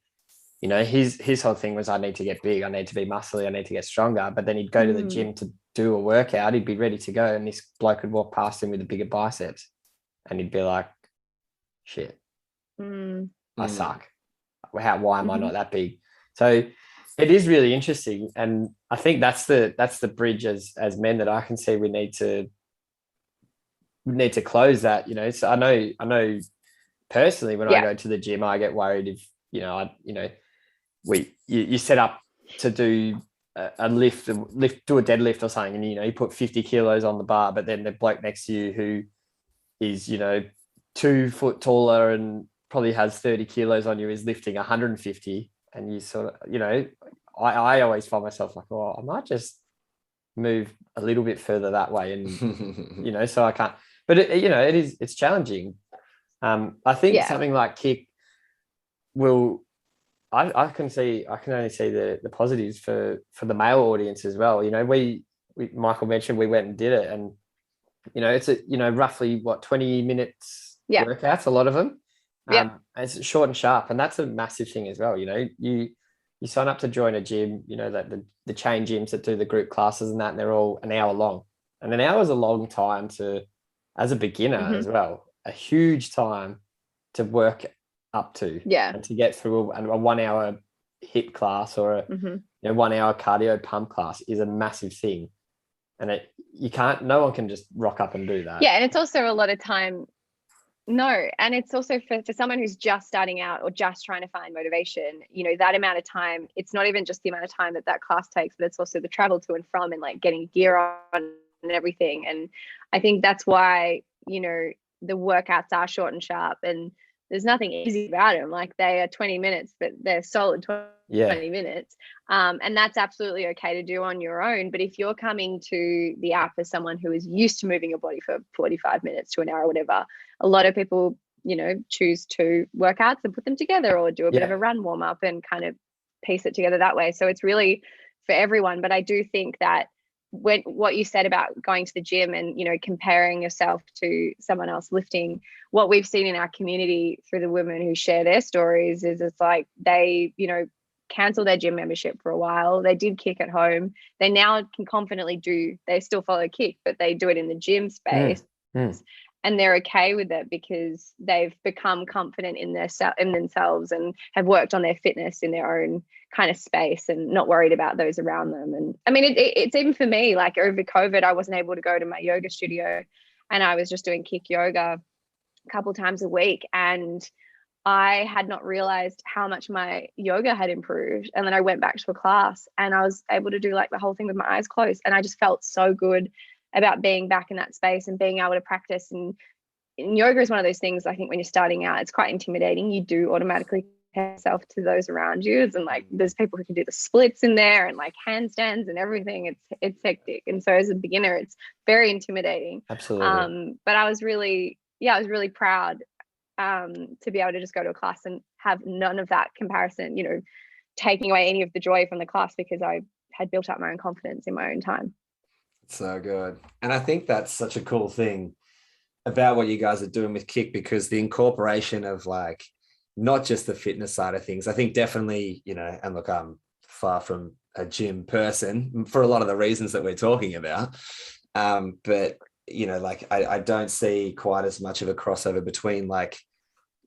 D: you know, his whole thing was, I need to get big, I need to be muscly, I need to get stronger. But then he'd go to the gym to do a workout, he'd be ready to go, and this bloke would walk past him with a bigger biceps, and he'd be like, shit, I suck. Why am I not that big? So it is really interesting. And I think that's the bridge as men that I can see we need to close that, you know. So I know personally, when I go to the gym, I get worried if, you know, you set up to do a lift, do a deadlift or something, and, you know, you put 50 kilos on the bar, but then the bloke next to you who is, you know, 2 foot taller and probably has 30 kilos on you is lifting 150, and you sort of, you know, I always find myself like, oh, I might just move a little bit further that way, and you know, so I can't. But it's challenging. I think something like kick will, I can only see the positives for the male audience as well. You know, we Michael mentioned we went and did it, and, you know, it's roughly 20 minutes workouts, a lot of them. It's short and sharp, and that's a massive thing as well. You know, you sign up to join a gym, you know, that the chain gyms that do the group classes and that, and they're all an hour long, and an hour is a long time as a beginner as well, a huge time to work up to, and to get through a 1 hour HIIT class or a 1 hour cardio pump class is a massive thing. And no one can just rock up and do that.
C: And it's also a lot of time. No, and it's also for someone who's just starting out or just trying to find motivation, you know, that amount of time, it's not even just the amount of time that class takes, but it's also the travel to and from, and like getting gear on and everything. And I think that's why, you know, the workouts are short and sharp, and there's nothing easy about them. Like, they are 20 minutes, but they're solid 20 minutes. And that's absolutely okay to do on your own. But if you're coming to the app as someone who is used to moving your body for 45 minutes to an hour or whatever, a lot of people, you know, choose to workouts and put them together, or do a bit of a run warm up and kind of piece it together that way. So it's really for everyone. But I do think that what you said about going to the gym and, you know, comparing yourself to someone else lifting, what we've seen in our community through the women who share their stories is it's like they, you know, cancel their gym membership for a while. They did kick at home. They now can confidently they still follow kick, but they do it in the gym space. and they're okay with it because they've become confident in themselves and have worked on their fitness in their own kind of space and not worried about those around them. And I mean, it's even for me, like over COVID, I wasn't able to go to my yoga studio and I was just doing kick yoga a couple times a week. And I had not realized how much my yoga had improved. And then I went back to a class and I was able to do like the whole thing with my eyes closed. And I just felt so good about being back in that space and being able to practice. And yoga is one of those things, I think when you're starting out, it's quite intimidating. You do automatically compare yourself to those around you. And like there's people who can do the splits in there and like handstands and everything. It's hectic. And so as a beginner, it's very intimidating.
D: Absolutely.
C: But I was really proud to be able to just go to a class and have none of that comparison, you know, taking away any of the joy from the class because I had built up my own confidence in my own time.
A: So good. And I think that's such a cool thing about what you guys are doing with Kick, because the incorporation of like not just the fitness side of things, I think definitely, you know, and look, I'm far from a gym person for a lot of the reasons that we're talking about. But, you know, like I don't see quite as much of a crossover between like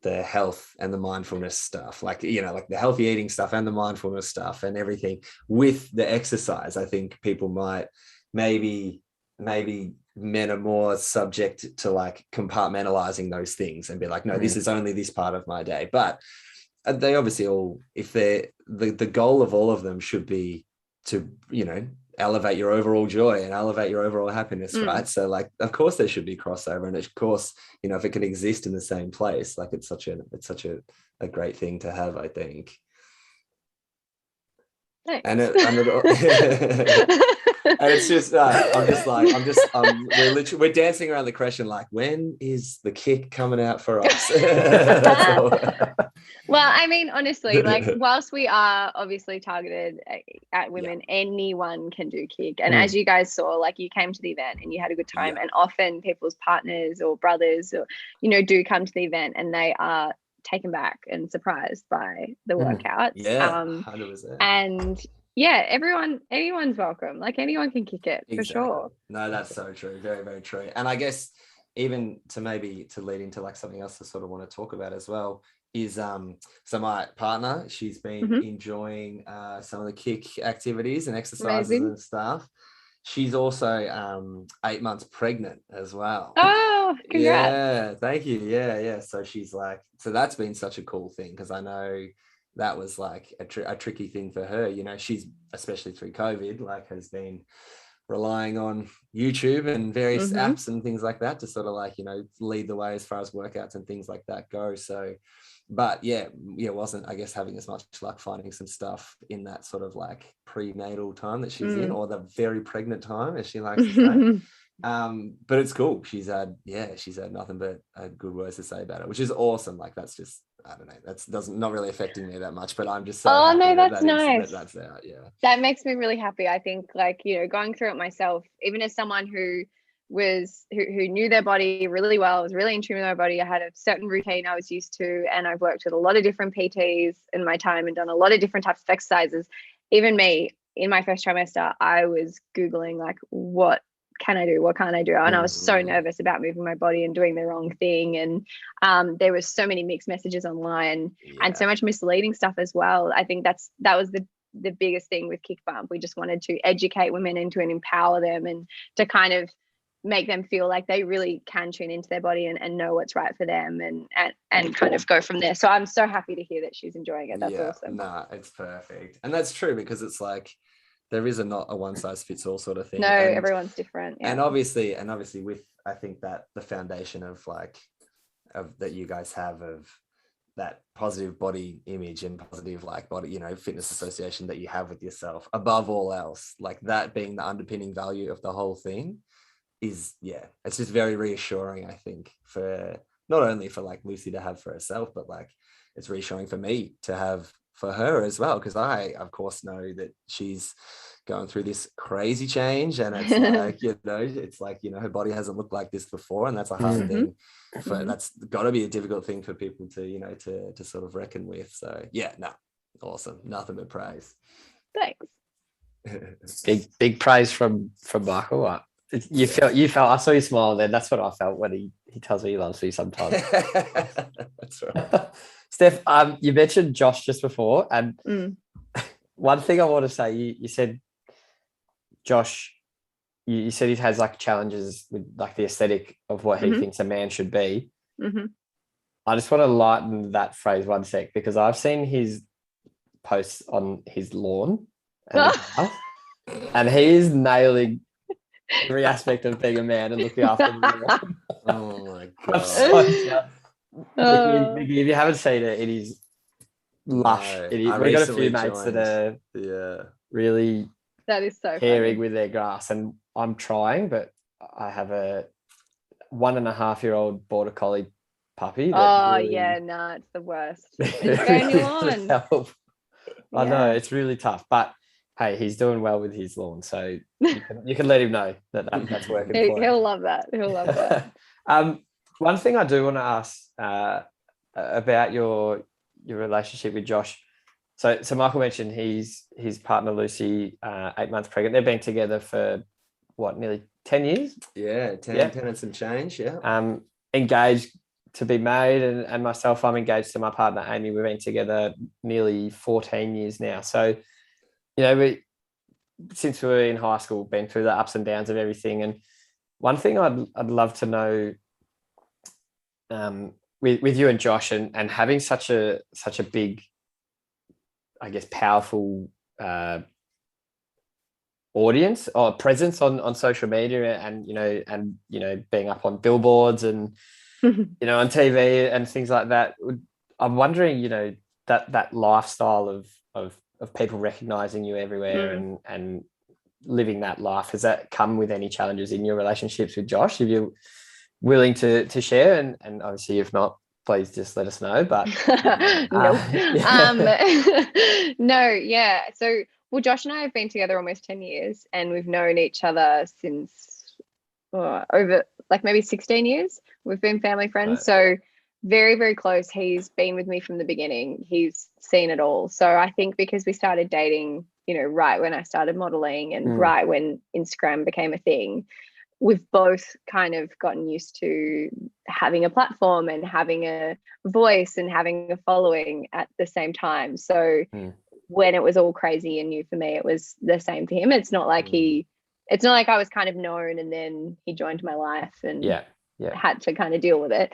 A: the health and the mindfulness stuff, like, you know, like the healthy eating stuff and the mindfulness stuff and everything with the exercise. I think people might maybe men are more subject to like compartmentalizing those things and be like, no, this is only this part of my day. But they obviously all, if they're the goal of all of them should be to, you know, elevate your overall joy and elevate your overall happiness, right? So like, of course there should be crossover, and of course, you know, if it can exist in the same place, like it's such a great thing to have, I think.
C: Thanks.
A: And and it's just we're dancing around the question like, when is the Kick coming out for us? That's all.
C: Well, I mean, honestly, like whilst we are obviously targeted at women, anyone can do Kick. And as you guys saw, like you came to the event and you had a good time, and often people's partners or brothers or, you know, do come to the event and they are taken back and surprised by the workouts.
A: 100%.
C: And anyone's welcome. Like anyone can kick it for sure.
A: No, that's so true. Very, very true. And I guess even to lead into like something else to sort of want to talk about as well is so my partner, she's been enjoying some of the Kick activities and exercises and stuff. She's also 8 months pregnant as well.
C: Oh, congrats.
A: Yeah, thank you. Yeah. So she's like, so that's been such a cool thing, because I know that was like a tricky thing for her. You know, she's, especially through COVID, like has been relying on YouTube and various apps and things like that to sort of like, you know, lead the way as far as workouts and things like that go. So, but wasn't, I guess, having as much luck finding some stuff in that sort of like prenatal time that she's in, or the very pregnant time, as she likes to say. But it's cool. She's had nothing but good words to say about it, which is awesome. Like that's just, I don't know, that's not really affecting me that much, but I'm just so happy
C: that's nice.
A: That's out. Yeah,
C: that makes me really happy. I think, like, you know, going through it myself, even as someone who knew their body really well, was really in tune with their body, I had a certain routine I was used to, and I've worked with a lot of different PTs in my time and done a lot of different types of exercises. Even me, in my first trimester, I was Googling like, what can I do? What can't I do? And I was so nervous about moving my body and doing the wrong thing. And there was so many mixed messages online and so much misleading stuff as well. I think that was the biggest thing with Kick Bump. We just wanted to educate women and to empower them and to kind of make them feel like they really can tune into their body and know what's right for them and kind of go from there. So I'm so happy to hear that she's enjoying it. That's awesome.
A: Nah, it's perfect. And that's true, because it's like, there is not a one size fits all sort of thing.
C: No, everyone's different.
A: Yeah. And obviously with, I think that the foundation of that you guys have of that positive body image and positive like body, you know, fitness association that you have with yourself above all else, like that being the underpinning value of the whole thing is, it's just very reassuring, I think, for not only for like Lucy to have for herself, but like it's reassuring for me to have for her as well, because I of course know that she's going through this crazy change, and it's like, you know, it's like, you know, her body hasn't looked like this before, and that's a hard thing that's got to be a difficult thing for people to, you know, to sort of reckon with. So awesome, nothing but praise.
C: Thanks.
D: big praise from Michael. you felt. I saw you smile then. That's what I felt when he tells me he loves me sometimes.
A: That's right.
D: Steph, you mentioned Josh just before, and
C: Mm.
D: one thing I want to say, you said Josh, you said he has like challenges with like the aesthetic of what he thinks a man should be.
C: Mm-hmm.
D: I just want to lighten that phrase one sec, because I've seen his posts on his lawn and his house, and he is nailing every aspect of being a man and looking after the lawn.
A: Oh my
D: I'm
A: god.
D: so jealous. Mickey, if you haven't seen it, it is lush.
A: No,
D: We've
A: I
D: got a
A: recently
D: few mates that are
A: Yeah.
D: really
C: That is so
D: caring
C: funny.
D: with their grass, and I'm trying, but I have a 1.5-year-old border collie puppy.
C: Oh yeah, no, it's the worst. It's going your lawn.
D: I know it's really tough, but hey, he's doing well with his lawn, so you can let him know that's working for him.
C: He'll love that. He'll love that.
D: One thing I do want to ask about your relationship with Josh. So Michael mentioned his partner Lucy, 8 months pregnant. They've been together for what, nearly 10 years?
A: Yeah, 10 and some change. Yeah.
D: Engaged to be married, and myself, I'm engaged to my partner Amy. We've been together nearly 14 years now. So, since we were in high school, been through the ups and downs of everything. And one thing I'd love to know, with you and Josh, and having such a big, I guess, powerful audience or presence on social media, and being up on billboards and on TV and things like that. I'm wondering, that lifestyle of people recognizing you everywhere and living that life, has that come with any challenges in your relationships with Josh? If you're willing to share, and obviously if not, please just let us know. But
C: nope. No, yeah. So, well, Josh and I have been together almost 10 years, and we've known each other since over like maybe 16 years. We've been family friends. Right. So very, very close. He's been with me from the beginning. He's seen it all. So I think because we started dating, right when I started modeling and right when Instagram became a thing, we've both kind of gotten used to having a platform and having a voice and having a following at the same time. So when it was all crazy and new for me, it was the same for him. It's not like it's not like I was kind of known and then he joined my life and had to kind of deal with it.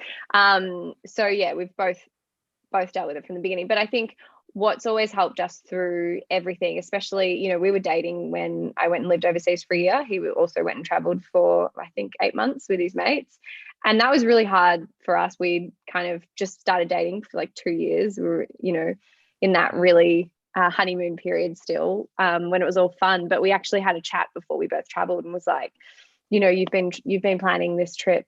C: So yeah, we've both dealt with it from the beginning. But I think what's always helped us through everything, especially, we were dating when I went and lived overseas for a year. He also went and traveled for, I think, 8 months with his mates. And that was really hard for us. We kind of just started dating for like 2 years. We were, in that really honeymoon period still, when it was all fun. But we actually had a chat before we both traveled and was like, you've been planning this trip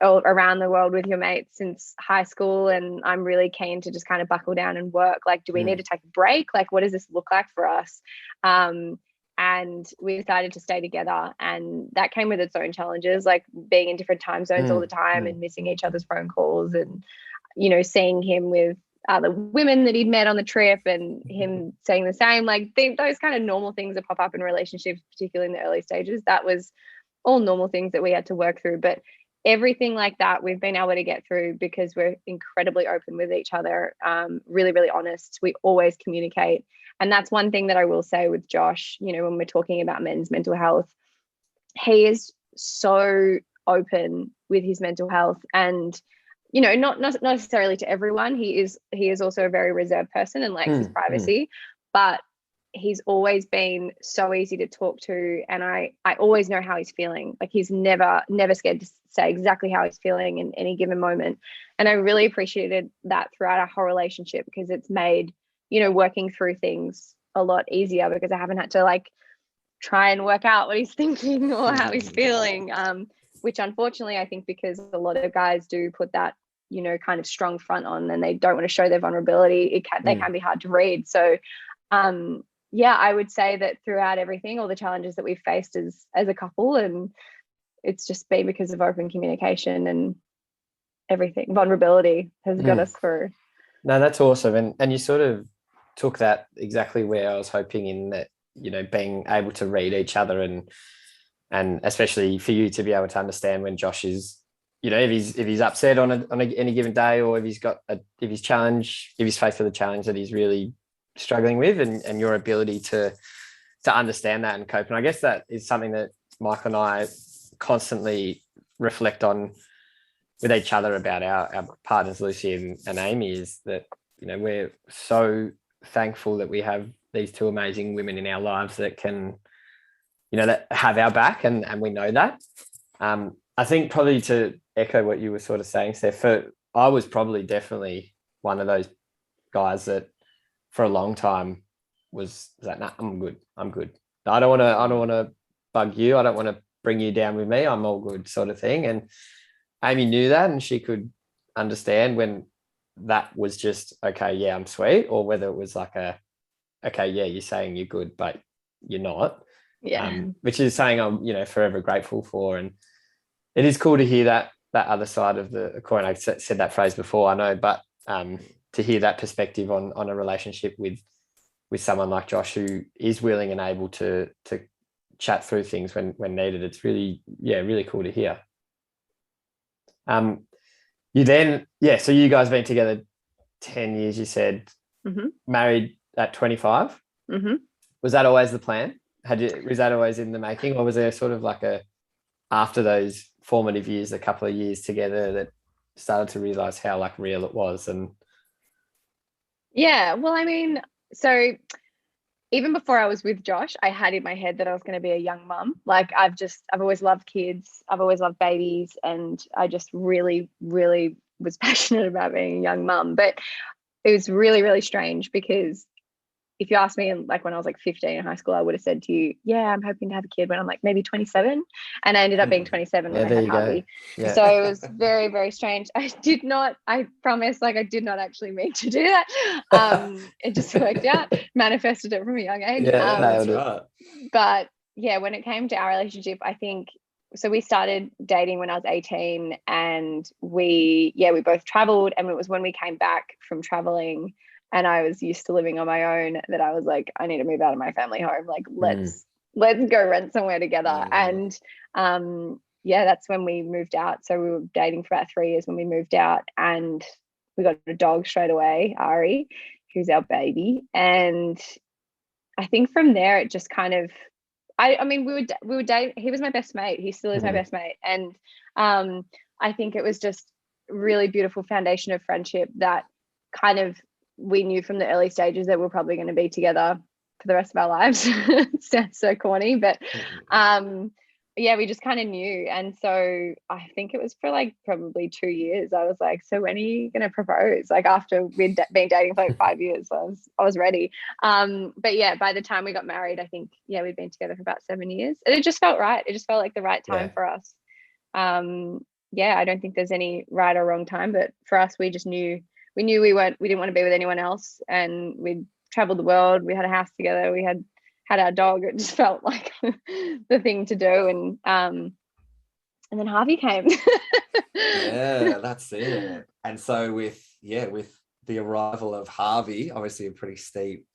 C: around the world with your mates since high school, and I'm really keen to just kind of buckle down and work. Like, do we need to take a break? Like, what does this look like for us? And we decided to stay together, and that came with its own challenges, like being in different time zones all the time and missing each other's phone calls, and seeing him with other women that he'd met on the trip and him saying the same, like those kind of normal things that pop up in relationships, particularly in the early stages. That was all normal things that we had to work through. But everything like that we've been able to get through because we're incredibly open with each other, really, really honest. We always communicate. And that's one thing that I will say with Josh, when we're talking about men's mental health, he is so open with his mental health, and not necessarily to everyone. He is also a very reserved person and likes his privacy, but he's always been so easy to talk to, and I always know how he's feeling. Like, he's never scared to say exactly how he's feeling in any given moment. And I really appreciated that throughout our whole relationship, because it's made working through things a lot easier, because I haven't had to like try and work out what he's thinking or how he's feeling, which unfortunately I think, because a lot of guys do put that kind of strong front on, and they don't want to show their vulnerability, they can be hard to read. So yeah, I would say that throughout everything, all the challenges that we've faced as a couple, and it's just been because of open communication and everything. Vulnerability has got us through.
D: No, that's awesome. And you sort of took that exactly where I was hoping, in that, being able to read each other and and especially for you to be able to understand when Josh is, you know, if he's upset on any given day, or if he's faced with a challenge that he's really struggling with, and your ability to understand that and cope. And I guess that is something that Mike and I constantly reflect on with each other about our partners, Lucy and Amy, is that, you know, we're so thankful that we have these two amazing women in our lives that can, you know, that have our back, and we know that. I think probably to echo what you were sort of saying, Steph, I was probably definitely one of those guys that for a long time was like, nah, I'm good. I don't want to bug you. I don't want to bring you down with me. I'm all good, sort of thing. And Amy knew that, and she could understand when that was just, okay, yeah, I'm sweet, or whether it was like okay, yeah, you're saying you're good, but you're not.
C: Yeah.
D: Which is saying I'm, you know, forever grateful for. And it is cool to hear that other side of the coin. I said that phrase before, I know, but to hear that perspective on a relationship with someone like Josh, who is willing and able to chat through things when needed, it's really, really cool to hear. You then, so you guys been together 10 years, you said, married at 25. Was that always the plan? Was that always in the making, or was there sort of like after those formative years, a couple of years together, that started to realize how like real it was? And
C: yeah, well, I mean, so even before I was with Josh, I had in my head that I was going to be a young mum. Like I've always loved kids. I've always loved babies. And I just really, really was passionate about being a young mum. But it was really, really strange, because if you asked me, like when I was like 15 in high school, I would have said to you, yeah, I'm hoping to have a kid when I'm like maybe 27. And I ended up being 27 when I had Harvey. Yeah. So it was very, very strange. I promise, like I did not actually mean to do that. It just worked out, manifested it from a young age.
A: Yeah, that's right.
C: But yeah, when it came to our relationship, I think, so we started dating when I was 18, and we both traveled. And it was when we came back from traveling and I was used to living on my own that I was like, I need to move out of my family home. Like, let's go rent somewhere together. And that's when we moved out. So we were dating for about 3 years when we moved out, and we got a dog straight away, Ari, who's our baby. And I think from there it just kind of, I mean, we were dating. He was my best mate. He still is my best mate. And I think it was just really beautiful foundation of friendship that kind of, we knew from the early stages that we're probably going to be together for the rest of our lives. It sounds so corny, but we just kind of knew. And so I think it was for like probably 2 years. I was like, so when are you going to propose? Like after we'd been dating for like 5 years, I was ready. But yeah, by the time we got married, I think, we'd been together for about 7 years, and it just felt right. It just felt like the right time for us. I don't think there's any right or wrong time, but for us, we just knew we didn't want to be with anyone else, and we'd traveled the world. We had a house together. We had our dog. It just felt like the thing to do. And then Harvey came.
A: Yeah, that's it. And so with the arrival of Harvey, obviously a pretty steep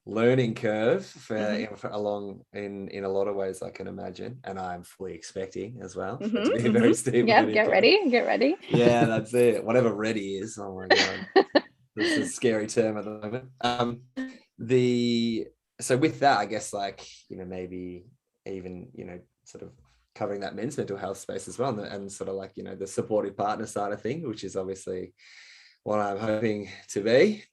A: learning curve for along in a lot of ways, I can imagine, and I'm fully expecting as well for it to be a very steep.
C: Yeah, get ready.
A: Yeah, that's it. Whatever ready is. Oh my god, this is a scary term at the moment. So with that, I guess, like, maybe even sort of covering that men's mental health space as well, and sort of like the supportive partner side of thing, which is obviously what I'm hoping to be.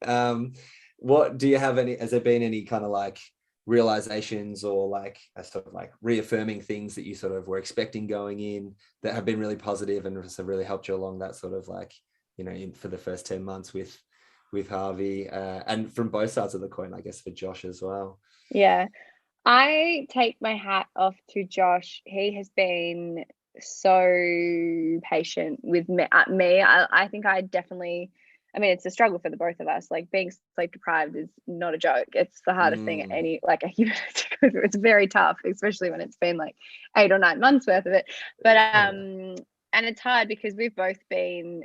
A: What do you have has there been any kind of like realizations or like a sort of like reaffirming things that you sort of were expecting going in that have been really positive and have really helped you along that sort of like, for the first 10 months with Harvey, and from both sides of the coin, I guess, for Josh as well?
C: Yeah, I take my hat off to Josh. He has been so patient with me. I think I definitely, I mean, it's a struggle for the both of us. Like being sleep deprived is not a joke. It's the hardest thing a human to go through. It's very tough, especially when it's been like 8 or 9 months worth of it. But and it's hard because we've both been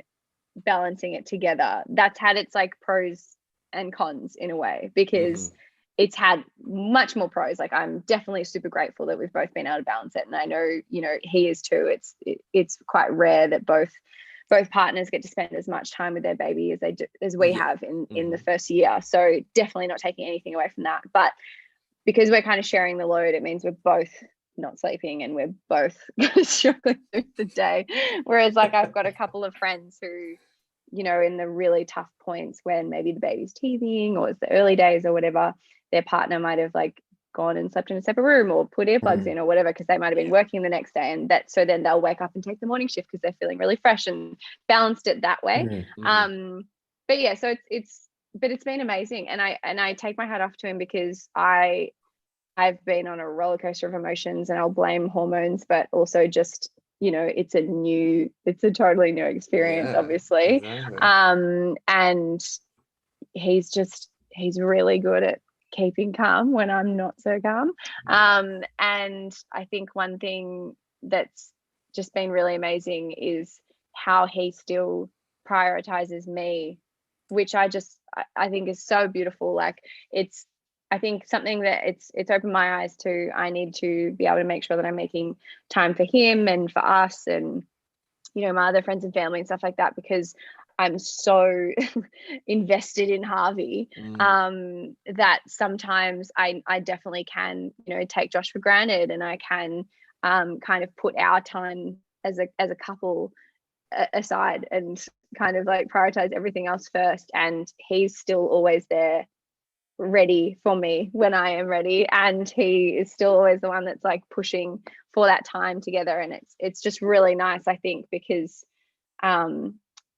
C: balancing it together. That's had its like pros and cons in a way, because it's had much more pros. Like, I'm definitely super grateful that we've both been able to balance it. And I know, you know, he is too. It's quite rare that both partners get to spend as much time with their baby as they do, as we have in the first year. So definitely not taking anything away from that. But because we're kind of sharing the load, it means we're both not sleeping and we're both struggling through the day. Whereas, like, I've got a couple of friends who, you know, in the really tough points when maybe the baby's teething or it's the early days or whatever, their partner might have like gone and slept in a separate room or put earplugs in or whatever, because they might have been working the next day, and that, so then they'll wake up and take the morning shift because they're feeling really fresh, and balanced it that way. But yeah, so it's been amazing, and I take my hat off to him, because I've been on a roller coaster of emotions, and I'll blame hormones, but also just, you know, it's a totally new experience, obviously. Exactly. And he's really good at keeping calm when I'm not so calm. And I think one thing that's just been really amazing is how he still prioritizes me, which I think is so beautiful. Like, I think something that it's opened my eyes to. I need to be able to make sure that I'm making time for him and for us and, you know, my other friends and family and stuff like that, because I'm so invested in Harvey that sometimes I definitely can, you know, take Josh for granted, and I can kind of put our time as a couple aside and kind of like prioritize everything else first. And he's still always there, ready for me when I am ready, and he is still always the one that's like pushing for that time together. And it's just really nice, I think, because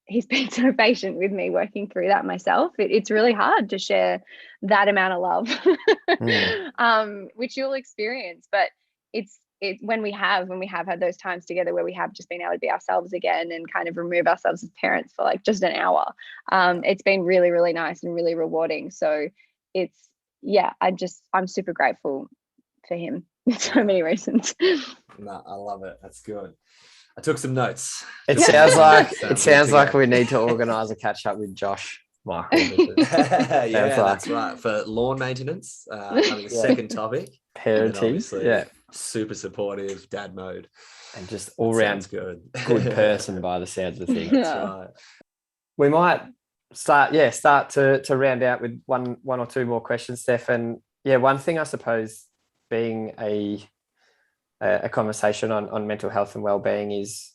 C: he's been so patient with me working through that myself. It's really hard to share that amount of love, which you'll experience. But it's when we have had those times together where we have just been able to be ourselves again and kind of remove ourselves as parents for like just an hour. It's been really, really nice and really rewarding. So I'm super grateful for him for so many reasons.
A: No, I love it. That's good. I took some notes.
D: It sounds like we need to organise a catch up with Josh, Michael.
A: That's right. For lawn maintenance, having a second topic.
D: Parenting.
A: Super supportive, dad mode.
D: And just all round good person by the sounds of things.
A: That's right.
D: We might start to round out with one or two more questions, Steph. And one thing, I suppose, being a conversation on mental health and well-being is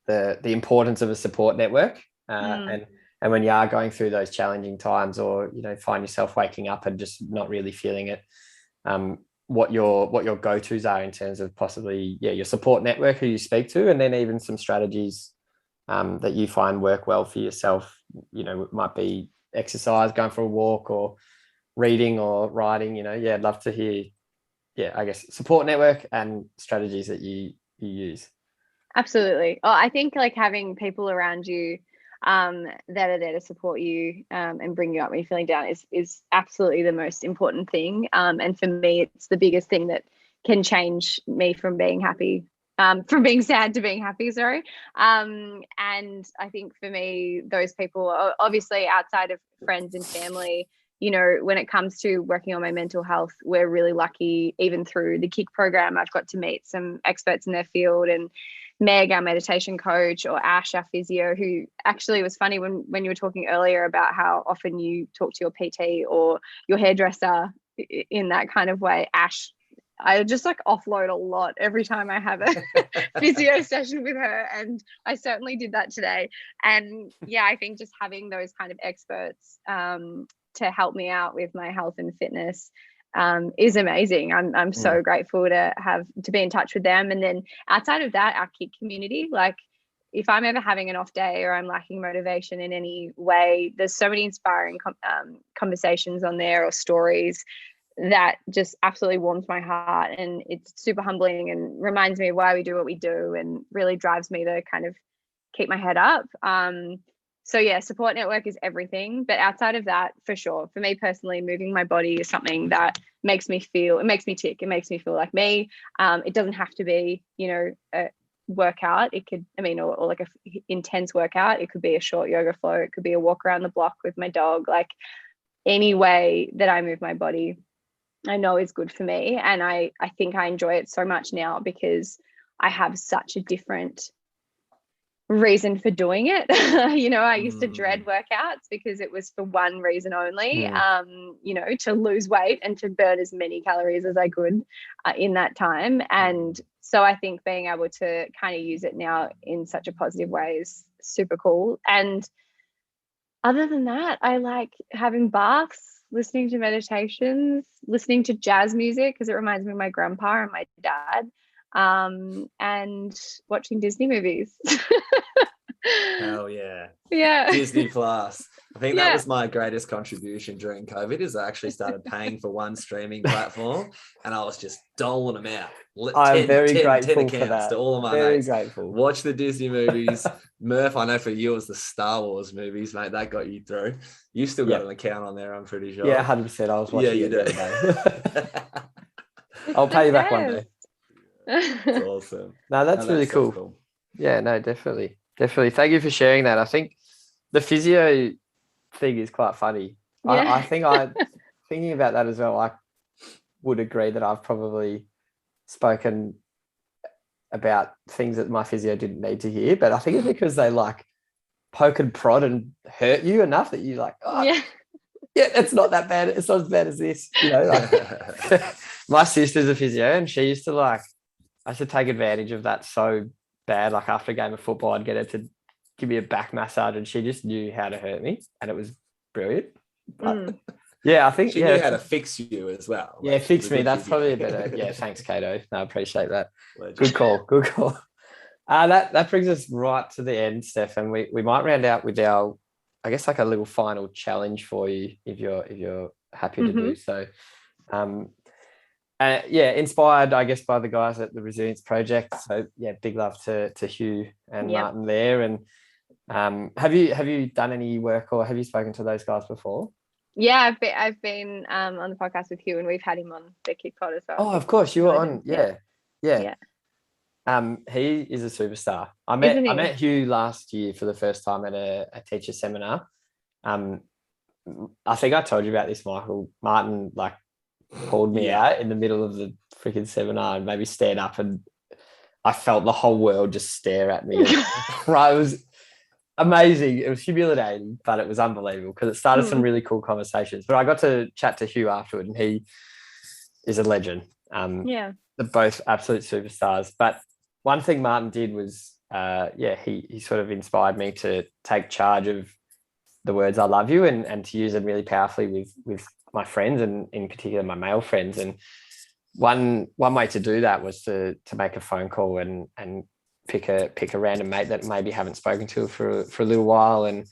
D: the importance of a support network. And when you are going through those challenging times, or, you know, find yourself waking up and just not really feeling it, what your go-tos are in terms of possibly your support network who you speak to, and then even some strategies that you find work well for yourself. You know, it might be exercise, going for a walk, or reading or writing. You know, I'd love to hear I guess support network and strategies that you use.
C: Absolutely. I think like having people around you that are there to support you and bring you up when you're feeling down is absolutely the most important thing. And for me, it's the biggest thing that can change me from being happy, from being sad to being happy, sorry. And I think for me, those people are obviously outside of friends and family. You know, when it comes to working on my mental health, we're really lucky. Even through the KIC program, I've got to meet some experts in their field, and Meg, our meditation coach, or Ash, our physio, who actually was funny when you were talking earlier about how often you talk to your PT or your hairdresser in that kind of way. Ash, I just like offload a lot every time I have a physio session with her, and I certainly did that today. And I think just having those kind of experts to help me out with my health and fitness is amazing. I'm so grateful to be in touch with them. And then outside of that, our KIC community, like if I'm ever having an off day or I'm lacking motivation in any way, there's so many inspiring conversations on there, or stories that just absolutely warms my heart, and it's super humbling and reminds me of why we do what we do, and really drives me to kind of keep my head up. So support network is everything. But outside of that, for sure, for me personally, moving my body is something that makes me tick. It makes me feel like me. It doesn't have to be, you know, a workout. It could, or like a intense workout. It could be a short yoga flow. It could be a walk around the block with my dog. Like any way that I move my body I know is good for me. And I think I enjoy it so much now because I have such a different reason for doing it. I used to dread workouts because it was for one reason only, to lose weight and to burn as many calories as I could in that time. And so I think being able to kind of use it now in such a positive way is super cool. And other than that, I like having baths, listening to meditations, listening to jazz music because it reminds me of my grandpa and my dad, and watching Disney movies.
A: Hell yeah.
C: Yeah.
A: Disney Plus. I think that
C: Yeah.
A: was my greatest contribution during COVID is I actually started paying for one streaming platform and I was just doling them out.
D: I'm very
A: 10
D: grateful for
A: accounts
D: that.
A: to all of my
D: Very
A: mates.
D: grateful.
A: Watch the Disney movies. Murph, I know for you it was the Star Wars movies, mate. That got you through. You still got an account on there, I'm pretty sure.
D: Yeah, 100%. I was watching
A: you
D: it
A: do.
D: the other day. I'll pay you back one day.
A: That's awesome.
D: No, that's really
A: so
D: cool. Yeah, no, definitely. Definitely. Thank you for sharing that. I think the physio thing is quite funny.
C: Yeah.
D: I think thinking about that as well, I would agree that I've probably spoken about things that my physio didn't need to hear, but I think it's because they like poke and prod and hurt you enough that you're like, yeah, it's not that bad. It's not as bad as this. My sister's a physio and she used to I used to take advantage of that so bad. Like after a game of football, I'd get her to give me a back massage and she just knew how to hurt me and it was brilliant. But yeah, I think
A: she knew how to fix you as well.
D: Yeah, fix me. That's probably a better. Yeah, thanks, Kato. No, I appreciate that.
A: Legend.
D: Good call. Good call. That brings us right to the end, Steph, and we might round out with our, I guess, like a little final challenge for you if you're happy to do so. Inspired, I guess, by the guys at the Resilience Project. So yeah, big love to Hugh and Martin there. And have you done any work or have you spoken to those guys before?
C: Yeah, I've been on the podcast with Hugh and we've had him on the Kick Pod as well.
D: Oh, of course, you were on. Yeah. He is a superstar. I met Hugh last year for the first time at a teacher seminar. I think I told you about this, Michael. Martin called me out in the middle of the freaking seminar and maybe stared up and I felt the whole world just stare at me. Right, it was amazing. It was humiliating, but it was unbelievable because it started some really cool conversations. But I got to chat to Hugh afterward and he is a legend. They're both absolute superstars. But one thing Martin did was, he sort of inspired me to take charge of the words "I love you" and to use them really powerfully with my friends and in particular my male friends. And one way to do that was to make a phone call and pick a random mate that maybe haven't spoken to for a little while and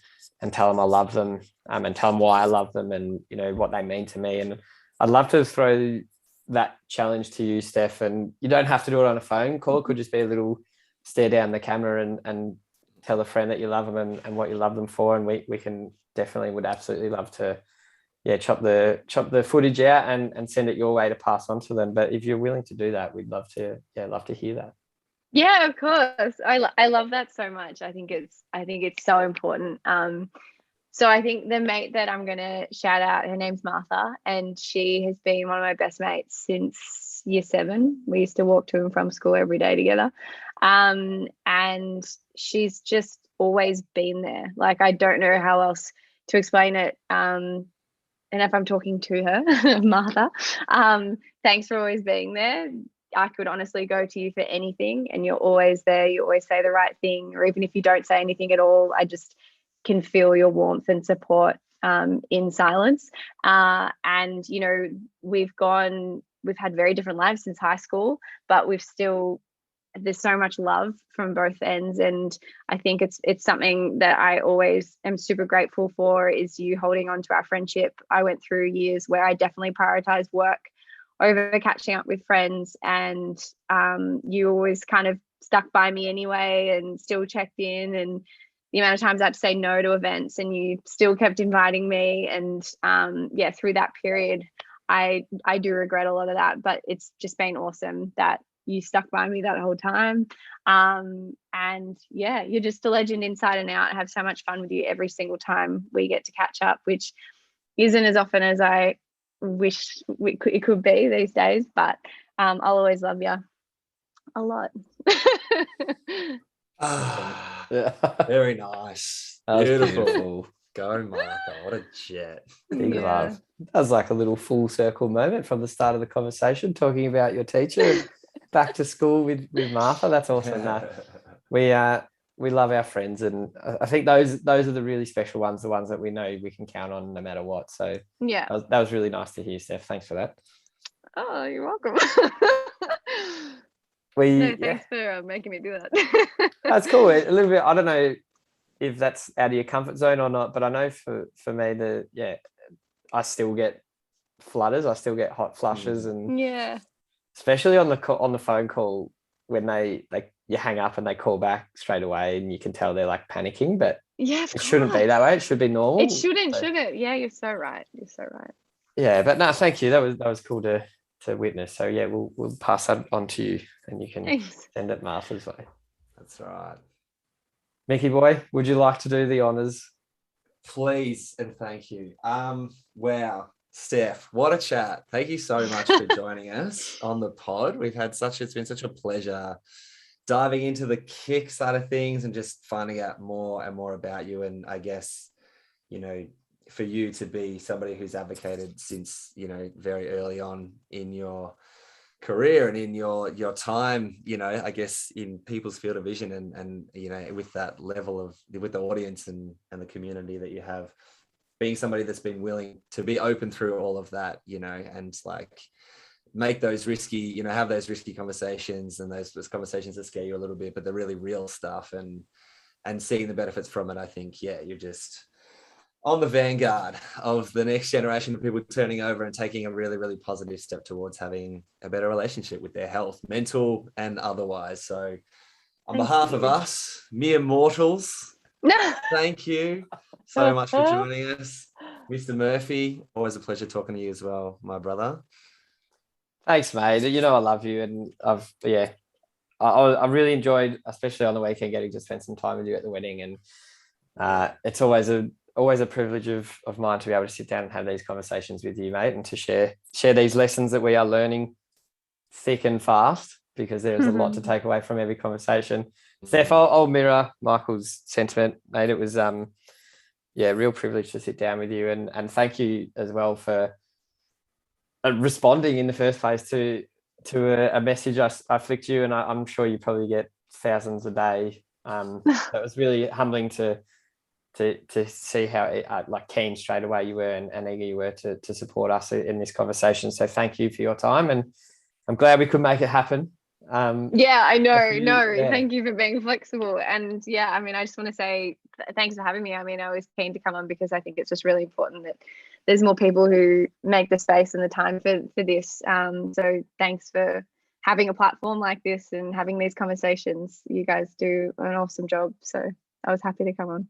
D: tell them I love them and tell them why I love them and what they mean to me. And I'd love to throw that challenge to you, Steph, and you don't have to do it on a phone call. It could just be a little stare down the camera and tell a friend that you love them and what you love them for. And we can would absolutely love to chop the footage out and send it your way to pass on to them. But if you're willing to do that, we'd love to hear that.
C: Yeah, of course. I love that so much. I think it's so important. So I think the mate that I'm going to shout out, her name's Martha, and she has been one of my best mates since year 7. We used to walk to and from school every day together. And she's just always been there. I don't know how else to explain it. And if I'm talking to her, Martha, thanks for always being there. I could honestly go to you for anything and you're always there. You always say the right thing, or even if you don't say anything at all, I just can feel your warmth and support in silence. And, we've had very different lives since high school, but there's so much love from both ends. And I think it's something that I always am super grateful for is you holding on to our friendship. I went through years where I definitely prioritized work over catching up with friends, and you always kind of stuck by me anyway and still checked in, and the amount of times I had to say no to events and you still kept inviting me. And through that period I do regret a lot of that, but it's just been awesome that you stuck by me that whole time. You're just a legend inside and out. I have so much fun with you every single time we get to catch up, which isn't as often as I wish it could be these days, but I'll always love you a lot.
A: Yeah. Very nice. Beautiful. Go, Martha. What a jet.
D: Big love. That was like a little full circle moment from the start of the conversation, talking about your teacher back to school with Martha. That's awesome. We love our friends, and I think those are the really special ones, the ones that we know we can count on no matter what. So
C: yeah,
D: that was really nice to hear, Steph. Thanks for that.
C: Oh, you're welcome. Thanks for making me do that.
D: That's cool. A little bit. I don't know if that's out of your comfort zone or not, but I know for me I still get flutters. I still get hot flushes, and especially on the phone call when they you hang up and they call back straight away, and you can tell they're like panicking. But it shouldn't be that way. It should be normal.
C: It shouldn't, should it? Yeah, you're so right.
D: Yeah, but no, thank you. That was cool to witness. So yeah, we'll pass that on to you, and you can send it Martha's way.
A: That's right.
D: Mickey boy, would you like to do the honors?
A: Please and thank you. Wow, Steph, what a chat. Thank you so much for joining us on the pod. It's been such a pleasure diving into the kick side of things and just finding out more and more about you. And I guess, for you to be somebody who's advocated since, very early on in your career and in your time, I guess in people's field of vision and with that level with the audience and the community that you have, being somebody that's been willing to be open through all of that, and like make those risky, have those risky conversations and those conversations that scare you a little bit, but the really real stuff and seeing the benefits from it. I think, you're just on the vanguard of the next generation of people turning over and taking a really, really positive step towards having a better relationship with their health, mental and otherwise. So on behalf of us, mere mortals, thank you so much for joining us. Mr. Murphy, always a pleasure talking to you as well, my brother.
D: Thanks, mate. I love you, and I really enjoyed, especially on the weekend, getting to spend some time with you at the wedding. And it's always a privilege of mine to be able to sit down and have these conversations with you, mate, and to share these lessons that we are learning thick and fast, because there is a lot to take away from every conversation. Steph, I'll mirror Michael's sentiment, mate. It was a real privilege to sit down with you, and thank you as well for responding in the first place to a message I flicked you, and I'm sure you probably get thousands a day. It was really humbling to see how keen straight away you were and eager you were to support us in this conversation. So thank you for your time, and I'm glad we could make it happen.
C: I know. Thank you for being flexible. And I just want to say thanks for having me. I was keen to come on because I think it's just really important that there's more people who make the space and the time for this. So thanks for having a platform like this and having these conversations. You guys do an awesome job. So I was happy to come on.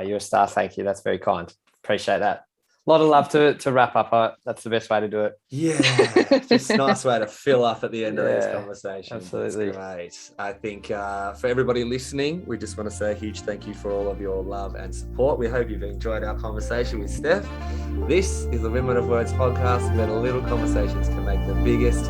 D: You're a star. Thank you. That's very kind. Appreciate that. A lot of love to wrap up. That's the best way to do it.
A: Yeah, just a nice way to fill up at the end of these conversations.
D: Absolutely.
A: That's great. I think for everybody listening, we just want to say a huge thank you for all of your love and support. We hope you've enjoyed our conversation with Steph. This is the Women of Words podcast, where the little conversations can make the biggest